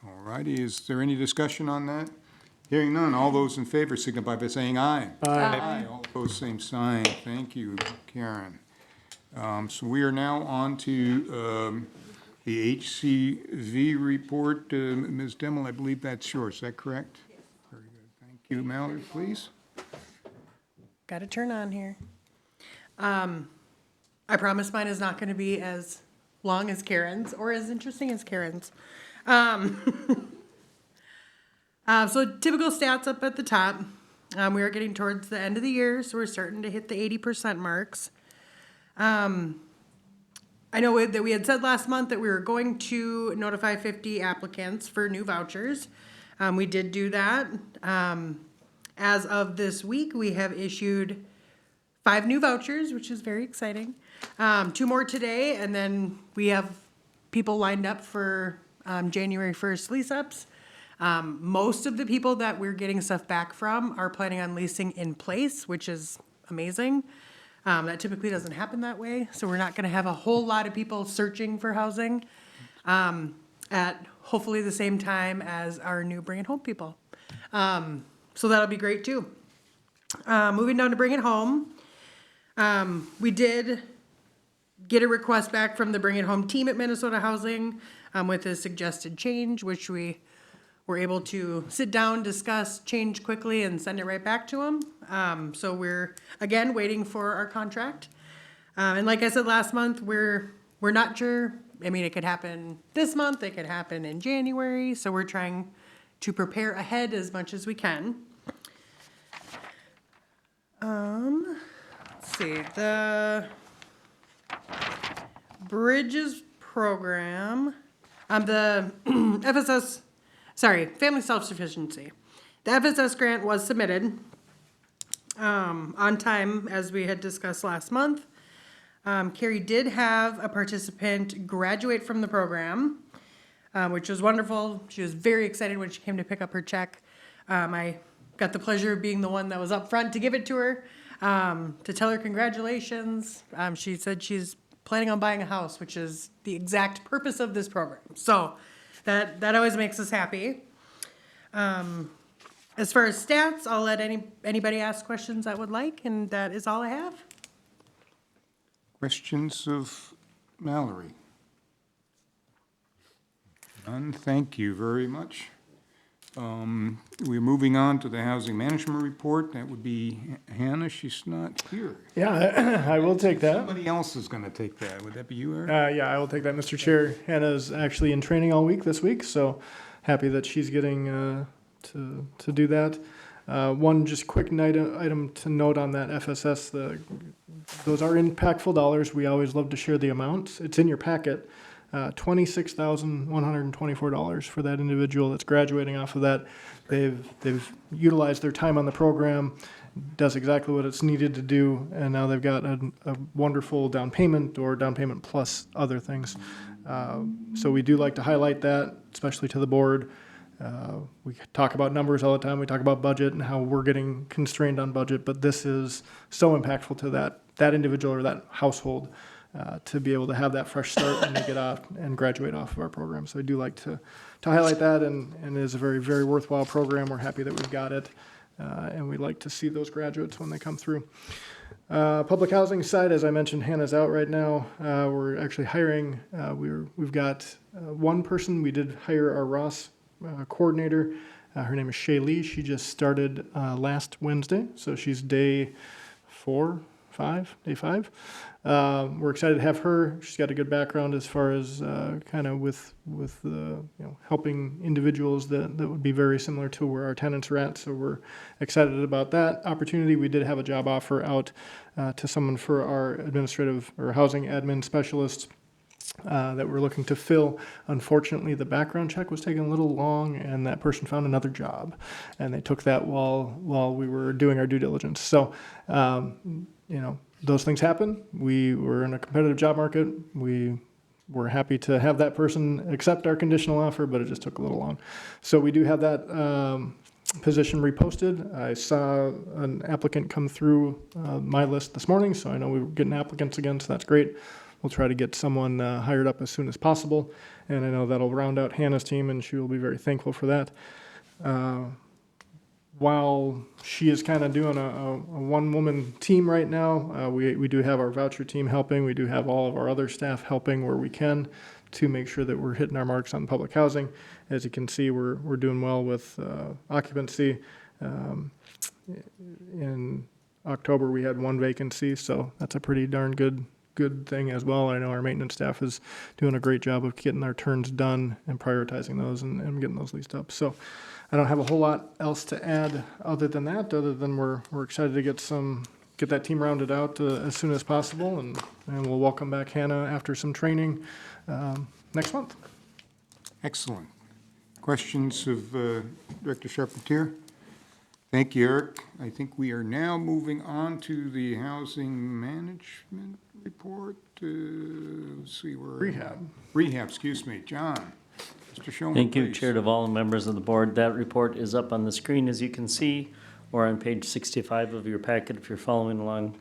All righty, is there any discussion on that? Hearing none, all those in favor signify by saying aye. Aye. All opposed, same sign. Thank you, Karen. So we are now on to the HCV report. Ms. Demmel, I believe that's yours. Is that correct? Yes. Very good. Thank you. Mallory, please. Got to turn on here. I promise mine is not going to be as long as Karen's or as interesting as Karen's. So typical stats up at the top. We are getting towards the end of the year, so we're starting to hit the 80% marks. I know that we had said last month that we were going to notify 50 applicants for new vouchers. We did do that. As of this week, we have issued 5 new vouchers, which is very exciting. 2 more today, and then we have people lined up for January 1st lease-ups. Most of the people that we're getting stuff back from are planning on leasing in place, which is amazing. That typically doesn't happen that way, so we're not gonna have a whole lot of people searching for housing at hopefully the same time as our new Bring It Home people. So that'll be great too. Moving down to Bring It Home, we did get a request back from the Bring It Home team at Minnesota Housing with a suggested change, which we were able to sit down, discuss, change quickly, and send it right back to them. So we're, again, waiting for our contract. And like I said last month, we're not sure. I mean, it could happen this month, it could happen in January, so we're trying to prepare ahead as much as we can. Let's see, the Bridges program, the FSS, sorry, Family Self-Sufficiency. The FSS grant was submitted on time, as we had discussed last month. Carrie did have a participant graduate from the program, which was wonderful. She was very excited when she came to pick up her check. I got the pleasure of being the one that was up front to give it to her, to tell her congratulations. She said she's planning on buying a house, which is the exact purpose of this program. So that always makes us happy. As far as stats, I'll let anybody ask questions that would like, and that is all I have. Questions of Mallory? None, thank you very much. We're moving on to the housing management report. That would be Hannah, she's not here. Yeah, I will take that. Somebody else is gonna take that. Would that be you, Eric? Yeah, I will take that, Mr. Chair. Hannah's actually in training all week this week, so happy that she's getting to do that. One just quick item to note on that FSS, those are impactful dollars. We always love to share the amounts. It's in your packet. $26,124 for that individual that's graduating off of that. They've utilized their time on the program, does exactly what it's needed to do, and now they've got a wonderful down payment or down payment plus other things. So we do like to highlight that, especially to the board. We talk about numbers all the time. We talk about budget and how we're getting constrained on budget, but this is so impactful to that individual or that household to be able to have that fresh start when they get off and graduate off of our program. So I do like to highlight that, and it is a very, very worthwhile program. We're happy that we've got it, and we like to see those graduates when they come through. Public housing side, as I mentioned, Hannah's out right now. We're actually hiring. We've got one person. We did hire our Ross coordinator. Her name is Shay Lee. She just started last Wednesday, so she's day 5. We're excited to have her. She's got a good background as far as kind of with helping individuals that would be very similar to where our tenants are at. So we're excited about that opportunity. We did have a job offer out to someone for our administrative or housing admin specialist that we're looking to fill. Unfortunately, the background check was taking a little long, and that person found another job, and they took that while we were doing our due diligence. So, those things happen. We were in a competitive job market. We were happy to have that person accept our conditional offer, but it just took a little long. So we do have that position reposted. I saw an applicant come through my list this morning, so I know we were getting applicants again, so that's great. We'll try to get someone hired up as soon as possible, and I know that'll round out Hannah's team, and she will be very thankful for that. While she is kind of doing a one-woman team right now, we do have our voucher team helping. We do have all of our other staff helping where we can to make sure that we're hitting our marks on public housing. As you can see, we're doing well with occupancy. In October, we had 1 vacancy, so that's a pretty darn good thing as well. I know our maintenance staff is doing a great job of getting our turns done and prioritizing those and getting those leased up. So I don't have a whole lot else to add other than we're excited to get that team rounded out as soon as possible, and we'll welcome back Hannah after some training next month. Excellent. Questions of Director Charpentier? Thank you, Eric. I think we are now moving on to the housing management report. Let's see where. Rehab. Rehab, excuse me. John, Mr. Schomer, Thank you, please. Chair, to all the members of the board. That report is up on the screen, as you can see, or on page 65 of your packet if you're following along.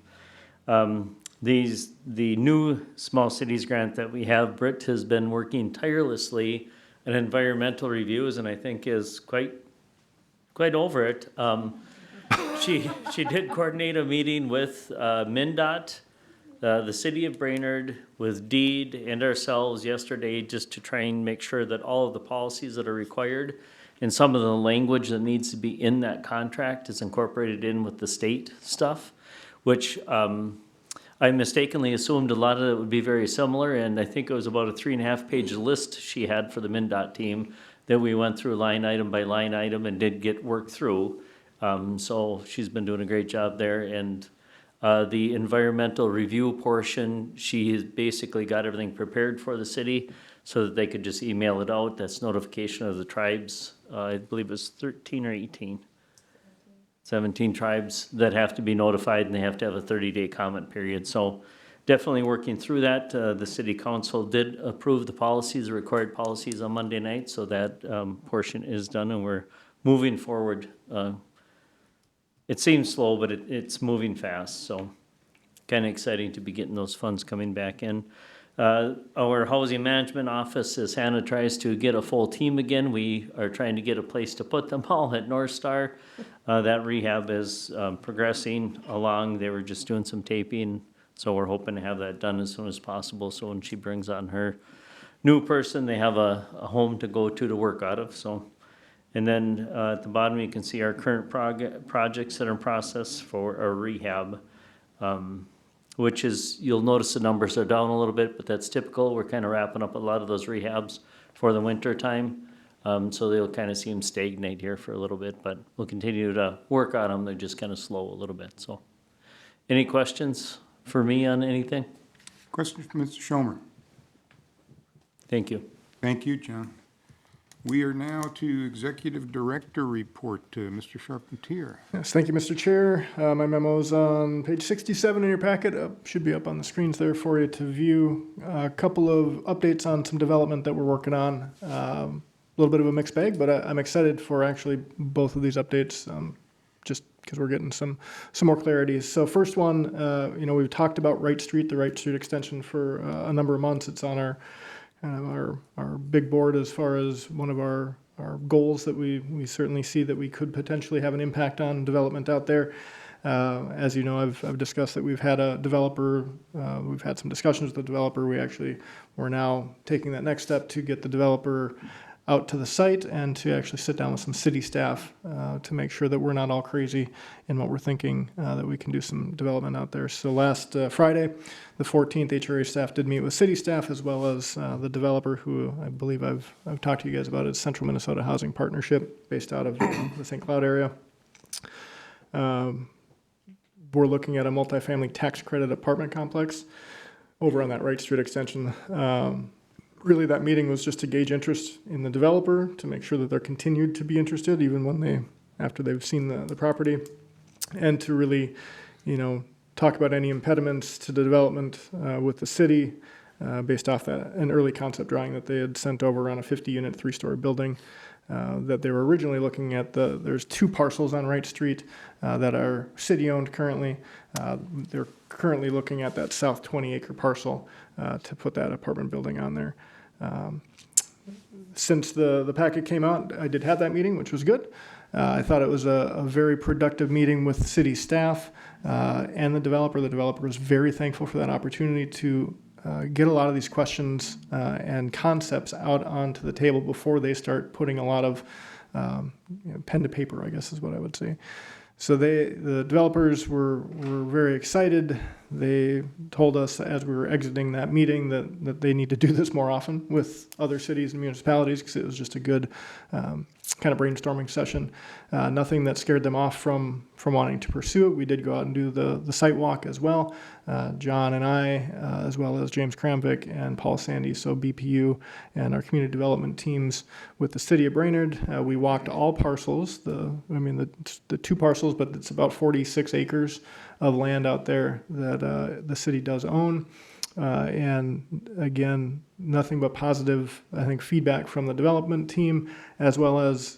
The new small cities grant that we have, Britt has been working tirelessly on environmental reviews, and I think is quite over it. She did coordinate a meeting with MnDOT, the city of Brainerd, with Deed and ourselves yesterday, just to try and make sure that all of the policies that are required and some of the language that needs to be in that contract is incorporated in with the state stuff, which I mistakenly assumed a lot of it would be very similar, and I think it was about a 3.5-page list she had for the MnDOT team that we went through line item by line item and did get worked through. So she's been doing a great job there, and the environmental review portion, she has basically got everything prepared for the city so that they could just email it out. That's notification of the tribes. I believe it was 13 or 18. 17 tribes that have to be notified, and they have to have a 30-day comment period. So definitely working through that. The city council did approve the policies, the required policies on Monday night, so that portion is done, and we're moving forward. It seems slow, but it's moving fast, so kind of exciting to be getting those funds coming back in. Our housing management office, as Hannah tries to get a full team again, we are trying to get a place to put them all at North Star. That rehab is progressing along. They were just doing some taping, so we're hoping to have that done as soon as possible. So when she brings on her new person, they have a home to go to work out of. So, and then at the bottom you can see our current projects that are in process for our rehab. Which is, you'll notice the numbers are down a little bit, but that's typical. We're kind of wrapping up a lot of those rehabs for the winter time. So they'll kind of seem stagnate here for a little bit, but we'll continue to work on them. They're just kind of slow a little bit. So any questions for me on anything? Question from Mr. Schomer. Thank you. Thank you, John. We are now to Executive Director report to Mr. Charpentier. Yes, thank you, Mr. Chair. My memo is on page 67 in your packet. Should be up on the screens there for you to view. A couple of updates on some development that we're working on. A little bit of a mixed bag, but I'm excited for actually both of these updates, just because we're getting some more clarity. So first one, we've talked about Wright Street, the Wright Street extension for a number of months. It's on our big board as far as one of our goals that we certainly see that we could potentially have an impact on development out there. As you know, I've discussed that we've had a developer, we've had some discussions with the developer. We're now taking that next step to get the developer out to the site and to actually sit down with some city staff to make sure that we're not all crazy in what we're thinking, that we can do some development out there. So last Friday, the 14th, HRA staff did meet with city staff as well as the developer, who I believe I've talked to you guys about. It's Central Minnesota Housing Partnership, based out of the St. Cloud area. We're looking at a multifamily tax credit apartment complex over on that Wright Street extension. Really, that meeting was just to gauge interest in the developer, to make sure that they're continued to be interested even after they've seen the property, and to really, talk about any impediments to the development with the city based off an early concept drawing that they had sent over on a 50-unit, 3-story building that they were originally looking at. There's 2 parcels on Wright Street that are city-owned currently. They're currently looking at that south 20-acre parcel to put that apartment building on there. Since the packet came out, I did have that meeting, which was good. I thought it was a very productive meeting with city staff and the developer. The developer was very thankful for that opportunity to get a lot of these questions and concepts out onto the table before they start putting a lot of pen to paper, I guess is what I would say. So the developers were very excited They told us as we were exiting that meeting that they need to do this more often with other cities and municipalities, because it was just a good kind of brainstorming session. Nothing that scared them off from wanting to pursue it. We did go out and do the site walk as well. John and I, as well as James Kramvik and Paul Sandy, so BPU and our community development teams with the city of Brainerd. We walked all parcels, the 2 parcels, but it's about 46 acres of land out there that the city does own. And again, nothing but positive, I think, feedback from the development team, as well as,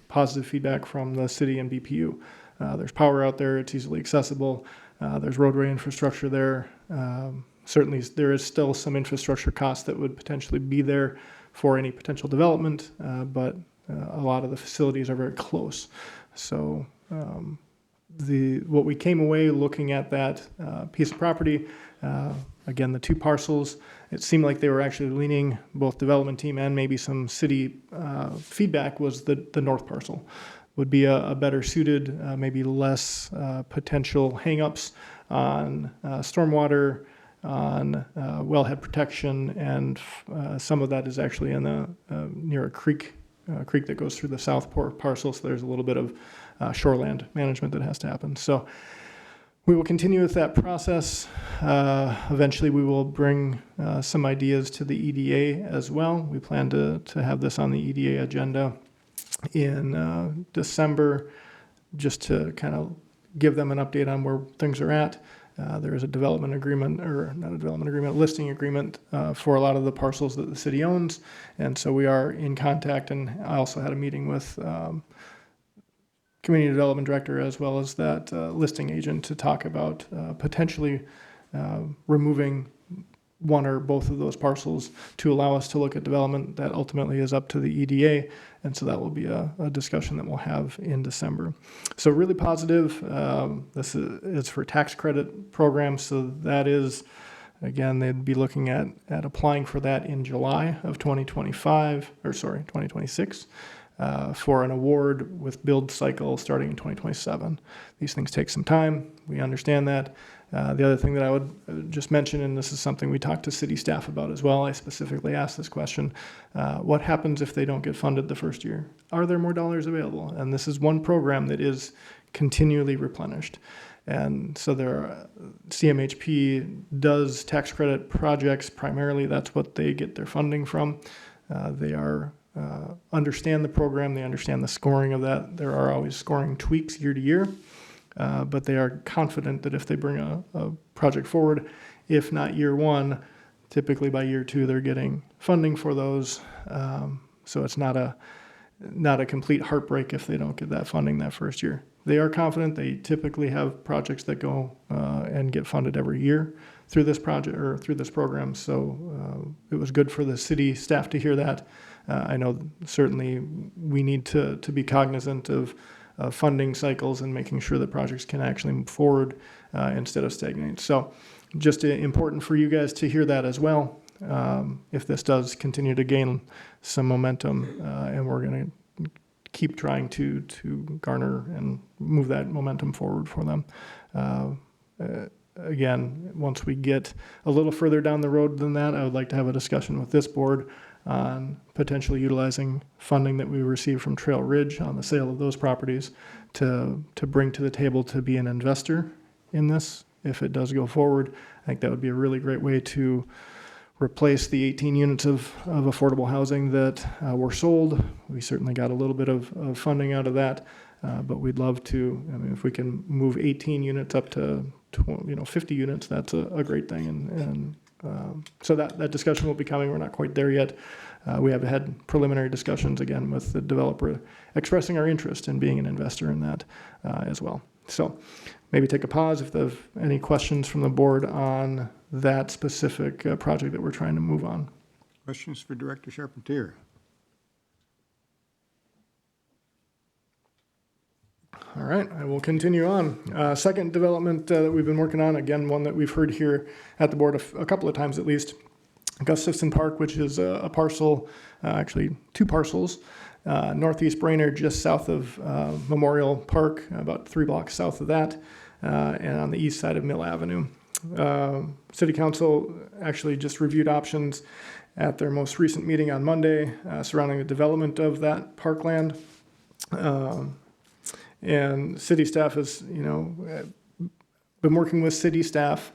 positive feedback from the city and BPU. There's power out there, it's easily accessible, there's roadway infrastructure there. Certainly, there is still some infrastructure costs that would potentially be there for any potential development, but a lot of the facilities are very close. So what we came away looking at that piece of property, again, the 2 parcels, it seemed like they were actually leaning, both development team and maybe some city feedback was the north parcel would be a better suited, maybe less potential hangups on stormwater, on wellhead protection, and some of that is actually in the near a creek that goes through the south parcel, so there's a little bit of shoreland management that has to happen. So we will continue with that process. Eventually, we will bring some ideas to the EDA as well. We plan to have this on the EDA agenda in December, just to kind of give them an update on where things are at. There is a development agreement, or not a development agreement, a listing agreement for a lot of the parcels that the city owns. And so we are in contact, and I also had a meeting with community development director as well as that listing agent to talk about potentially removing one or both of those parcels to allow us to look at development that ultimately is up to the EDA. And so that will be a discussion that we'll have in December. So really positive. This is for tax credit programs. So that is, again, they'd be looking at applying for that in July of 2026. For an award with build cycle starting in 2027. These things take some time. We understand that. The other thing that I would just mention, and this is something we talked to city staff about as well, I specifically asked this question, what happens if they don't get funded the first year? Are there more dollars available? And this is one program that is continually replenished. And so CMHP does tax credit projects primarily. That's what they get their funding from. They understand the program, they understand the scoring of that. There are always scoring tweaks year to year, but they are confident that if they bring a project forward, if not year 1, typically by year 2, they're getting funding for those. So it's not a complete heartbreak if they don't get that funding that first year. They are confident. They typically have projects that go and get funded every year through this project or through this program. So it was good for the city staff to hear that. I know certainly we need to be cognizant of funding cycles and making sure that projects can actually move forward instead of stagnate. So just important for you guys to hear that as well. If this does continue to gain some momentum, and we're going to keep trying to garner and move that momentum forward for them. Again, once we get a little further down the road than that, I would like to have a discussion with this board on potentially utilizing funding that we receive from Trail Ridge on the sale of those properties to bring to the table to be an investor in this. If it does go forward, I think that would be a really great way to replace the 18 units of affordable housing that were sold. We certainly got a little bit of funding out of that, but we'd love to, if we can move 18 units up to 50 units, that's a great thing. And so that discussion will be coming. We're not quite there yet. We have had preliminary discussions again with the developer expressing our interest in being an investor in that as well. So maybe take a pause if there's any questions from the board on that specific project that we're trying to move on. Questions for Director Charpentier? All right, I will continue on. Second development that we've been working on, again, one that we've heard here at the board a couple of times at least, Gustafson Park, which is a parcel, actually 2 parcels, northeast Brainerd, just south of Memorial Park, about 3 blocks south of that, and on the east side of Mill Avenue. City Council actually just reviewed options at their most recent meeting on Monday surrounding the development of that parkland. And city staff has, been working with city staff,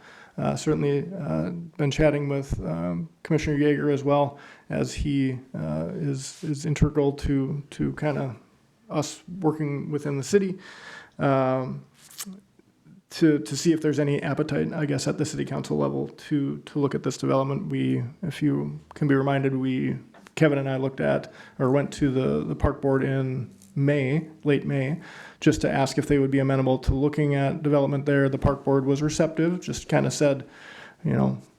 certainly been chatting with Commissioner Yeager as well, as he is integral to kind of us working within the city. To see if there's any appetite, I guess, at the city council level to look at this development. If you can be reminded, Kevin and I went to the park board in late May, just to ask if they would be amenable to looking at development there. The park board was receptive, just kind of said,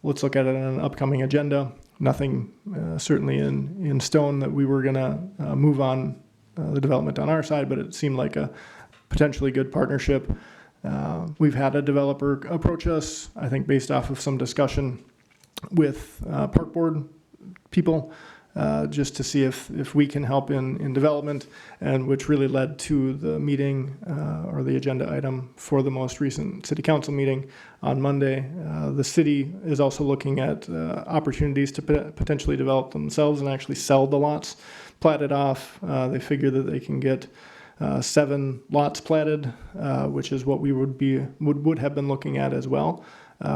let's look at it on an upcoming agenda. Nothing certainly in stone that we were gonna move on the development on our side, but it seemed like a potentially good partnership. We've had a developer approach us, I think based off of some discussion with park board people, just to see if we can help in development, and which really led to the meeting or the agenda item for the most recent city council meeting on Monday. The city is also looking at opportunities to potentially develop themselves and actually sell the lots platted off. They figure that they can get 7 lots platted, which is what we would have been looking at as well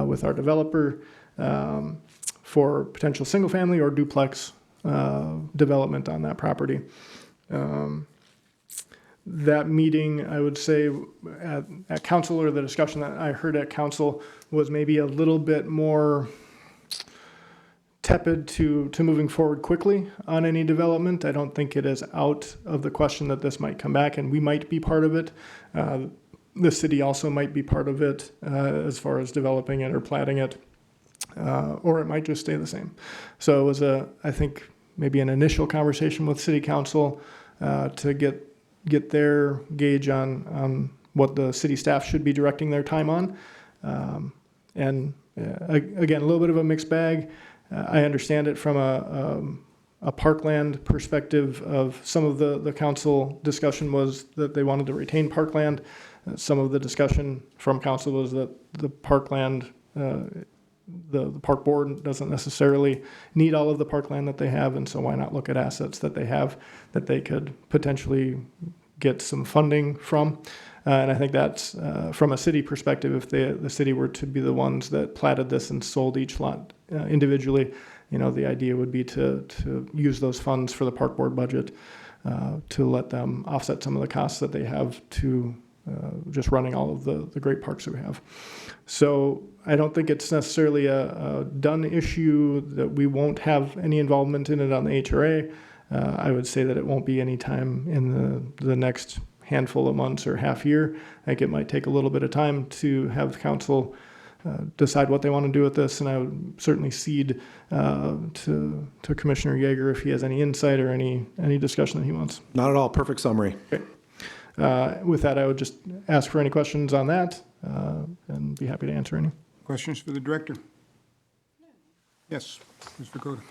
with our developer for potential single family or duplex development on that property. That meeting, I would say, at council, or the discussion that I heard at council, was maybe a little bit more tepid to moving forward quickly on any development. I don't think it is out of the question that this might come back, and we might be part of it. The city also might be part of it as far as developing it or platting it, or it might just stay the same. So it was I think maybe an initial conversation with city council to get their gauge on what the city staff should be directing their time on. And again, a little bit of a mixed bag. I understand it from a parkland perspective. Of some of the council discussion was that they wanted to retain parkland. Some of the discussion from council was that the parkland, the park board doesn't necessarily need all of the parkland that they have, and so why not look at assets that they have that they could potentially get some funding from. And I think that's from a city perspective, if the city were to be the ones that platted this and sold each lot individually, the idea would be to use those funds for the park board budget to let them offset some of the costs that they have to just running all of the great parks that we have. So I don't think it's necessarily a done issue that we won't have any involvement in it on the HRA. I would say that it won't be any time in the next handful of months or half year. I think it might take a little bit of time to have council decide what they want to do with this, and I would certainly cede to Commissioner Yeager if he has any insight or any discussion that he wants. Not at all. Perfect summary. Okay. With that, I would just ask for any questions on that and be happy to answer any. Questions for the director? Yes, Ms. Dakota.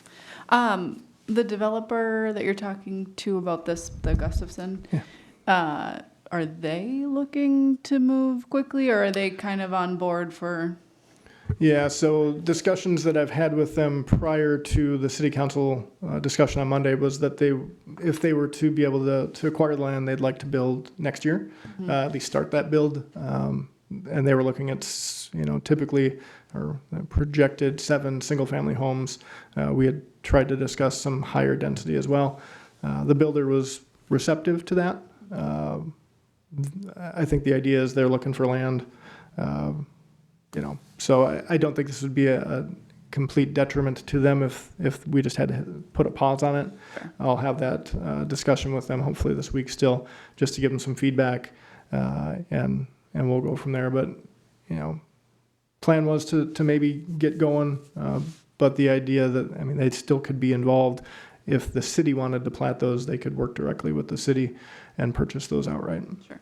The developer that you're talking to about this, the Gustafson, are they looking to move quickly, or are they kind of on board for? Yeah, so discussions that I've had with them prior to the city council discussion on Monday was that if they were to be able to acquire the land, they'd like to build next year, at least start that build. And they were looking at, typically or projected 7 single-family homes. We had tried to discuss some higher density as well. The builder was receptive to that. I think the idea is they're looking for land, so I don't think this would be a complete detriment to them if we just had to put a pause on it. Sure. I'll have that discussion with them hopefully this week still, just to give them some feedback, and we'll go from there. But, plan was to maybe get going, but the idea that, they still could be involved. If the city wanted to plat those, they could work directly with the city and purchase those outright. Sure.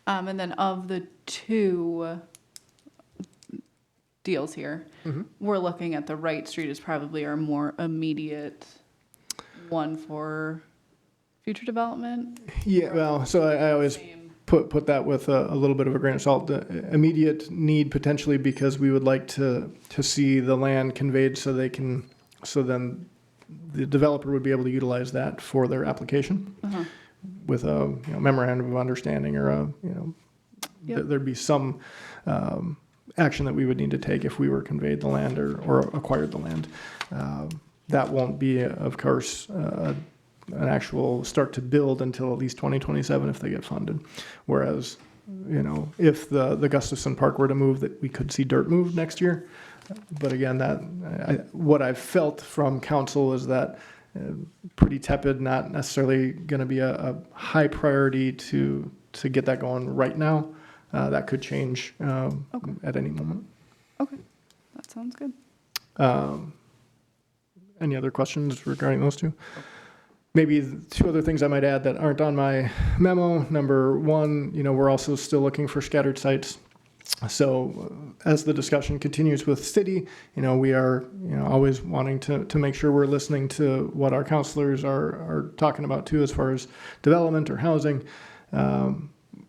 And then of the 2 deals here, we're looking at the Wright Street as probably our more immediate one for future development. Yeah, well, so I always put that with a little bit of a grain of salt. The immediate need potentially because we would like to see the land conveyed so then the developer would be able to utilize that for their application with a memorandum of understanding or Yep. there'd be some action that we would need to take if we were conveyed the land or acquired the land. That won't be, of course, an actual start to build until at least 2027 if they get funded. Whereas, if the Gustafson Park were to move, that we could see dirt moved next year. But again, what I've felt from council is that pretty tepid, not necessarily going to be a high priority to get that going right now. That could change at any moment. Okay, that sounds good. Any other questions regarding those two? Maybe two other things I might add that aren't on my memo. Number one, we're also still looking for scattered sites. So as the discussion continues with city, we are, always wanting to make sure we're listening to what our counselors are talking about too, as far as development or housing.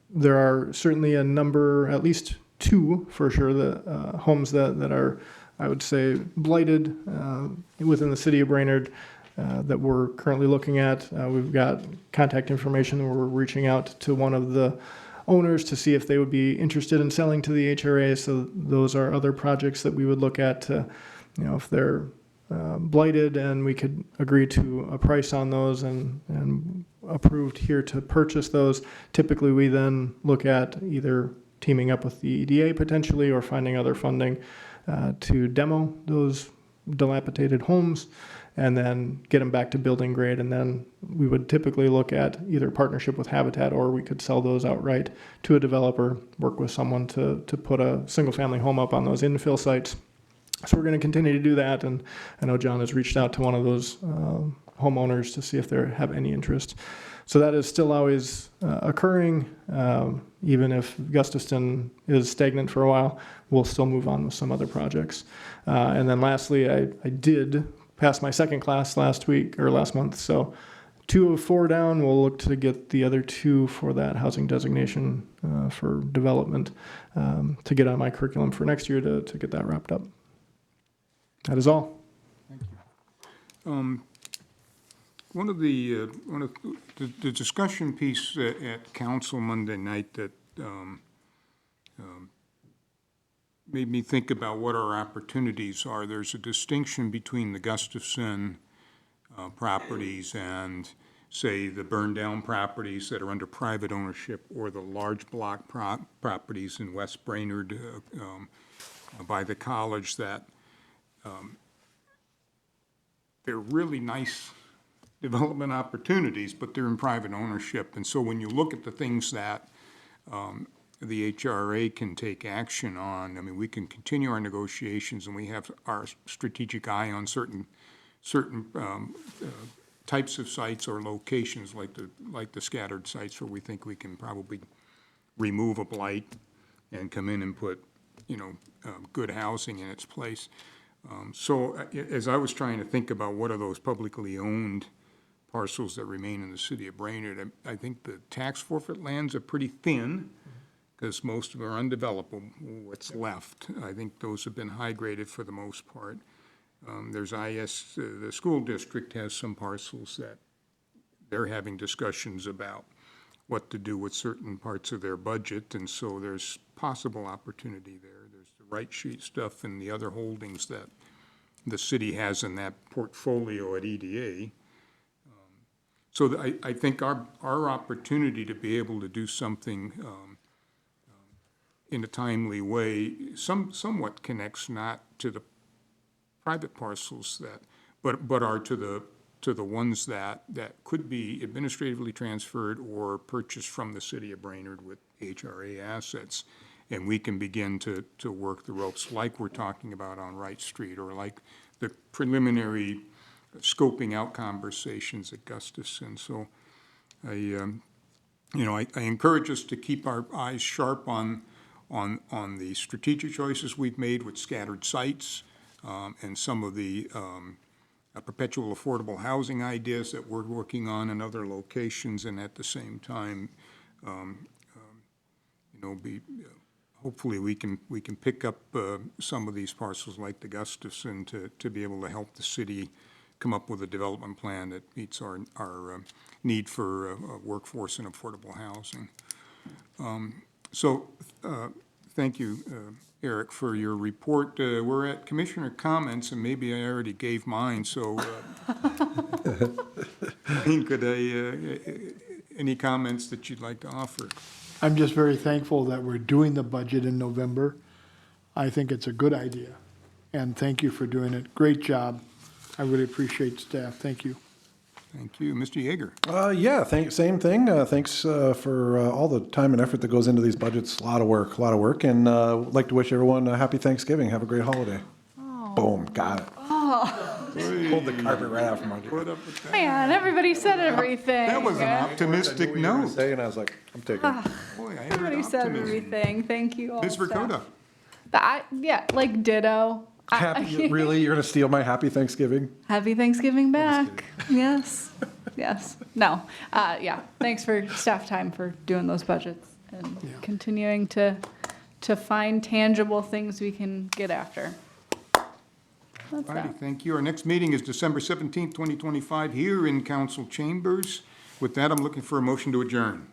There are certainly a number, at least two for sure, the homes that are, I would say, blighted within the city of Brainerd that we're currently looking at. We've got contact information. We're reaching out to one of the owners to see if they would be interested in selling to the HRA. So those are other projects that we would look at to, if they're blighted and we could agree to a price on those and approved here to purchase those. Typically, we then look at either teaming up with the EDA potentially or finding other funding to demo those dilapidated homes and then get them back to building grade. And then we would typically look at either partnership with Habitat or we could sell those outright to a developer, work with someone to put a single family home up on those infill sites. So we're going to continue to do that. And I know John has reached out to one of those homeowners to see if they have any interest. So that is still always occurring. Even if Gustafson is stagnant for a while, we'll still move on with some other projects. And then lastly, I did pass my second class last month. So 2 of 4 down. We'll look to get the other 2 for that housing designation for development to get on my curriculum for next year to get that wrapped up. That is all. Thank you. One of the discussion piece at council Monday night that made me think about what our opportunities are. There's a distinction between the Gustafson properties and, say, the burned-down properties that are under private ownership or the large block properties in West Brainerd by the college that they're really nice development opportunities, but they're in private ownership. And so when you look at the things that the HRA can take action on, I mean, we can continue our negotiations and we have our strategic eye on certain types of sites or locations like the scattered sites where we think we can probably remove a blight and come in and put, good housing in its place. So as I was trying to think about what are those publicly owned parcels that remain in the city of Brainerd, I think the tax forfeit lands are pretty thin because most of them are undevelopable, what's left. I think those have been high graded for the most part. There's the school district has some parcels that they're having discussions about what to do with certain parts of their budget, and so there's possible opportunity there. There's the right sheet stuff and the other holdings that the city has in that portfolio at EDA. So I think our opportunity to be able to do something in a timely way somewhat connects not to the private parcels but are to the ones that could be administratively transferred or purchased from the city of Brainerd with HRA assets. And we can begin to work the ropes like we're talking about on Wright Street or like the preliminary scoping out conversations at Gustafson. So I encourage us to keep our eyes sharp on the strategic choices we've made with scattered sites and some of the perpetual affordable housing ideas that we're working on in other locations, and at the same time hopefully we can pick up some of these parcels like the Gustafson to be able to help the city come up with a development plan that meets our need for a workforce and affordable housing. So, thank you, Eric, for your report. We're at commissioner comments, and maybe I already gave mine, so any comments that you'd like to offer? I'm just very thankful that we're doing the budget in November. I think it's a good idea, and thank you for doing it. Great job. I really appreciate staff. Thank you. Thank you. Mr. Yeager? Yeah, same thing. Thanks for all the time and effort that goes into these budgets. A lot of work, and I'd like to wish everyone a happy Thanksgiving. Have a great holiday. Boom, got it. Pulled the carpet right out from under you. Put up with that. Man, everybody said everything. That was an optimistic note. And I was like, I'm taking it. Boy, I heard Everybody said optimism. everything. Thank you all. Ms. staff. Vercoda? Yeah, like ditto. Happy, really? You're going to steal my happy Thanksgiving? Happy Thanksgiving back. Yes. Yes. No. Yeah. Thanks for staff time for doing those budgets and continuing to find tangible things we can get after. That's Righty, that. thank you. Our next meeting is December 17th, 2025, here in council chambers. With that, I'm looking for a motion to adjourn.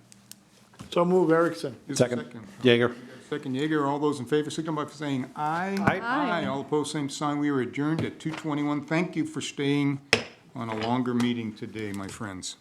So move, Erickson. Is there a Second. Jaeger. Second, Yeager. All those in favor, signify by saying aye. Aye. All opposed, same sign. We are adjourned at 2:21. Thank you for staying on a longer meeting today, my friends.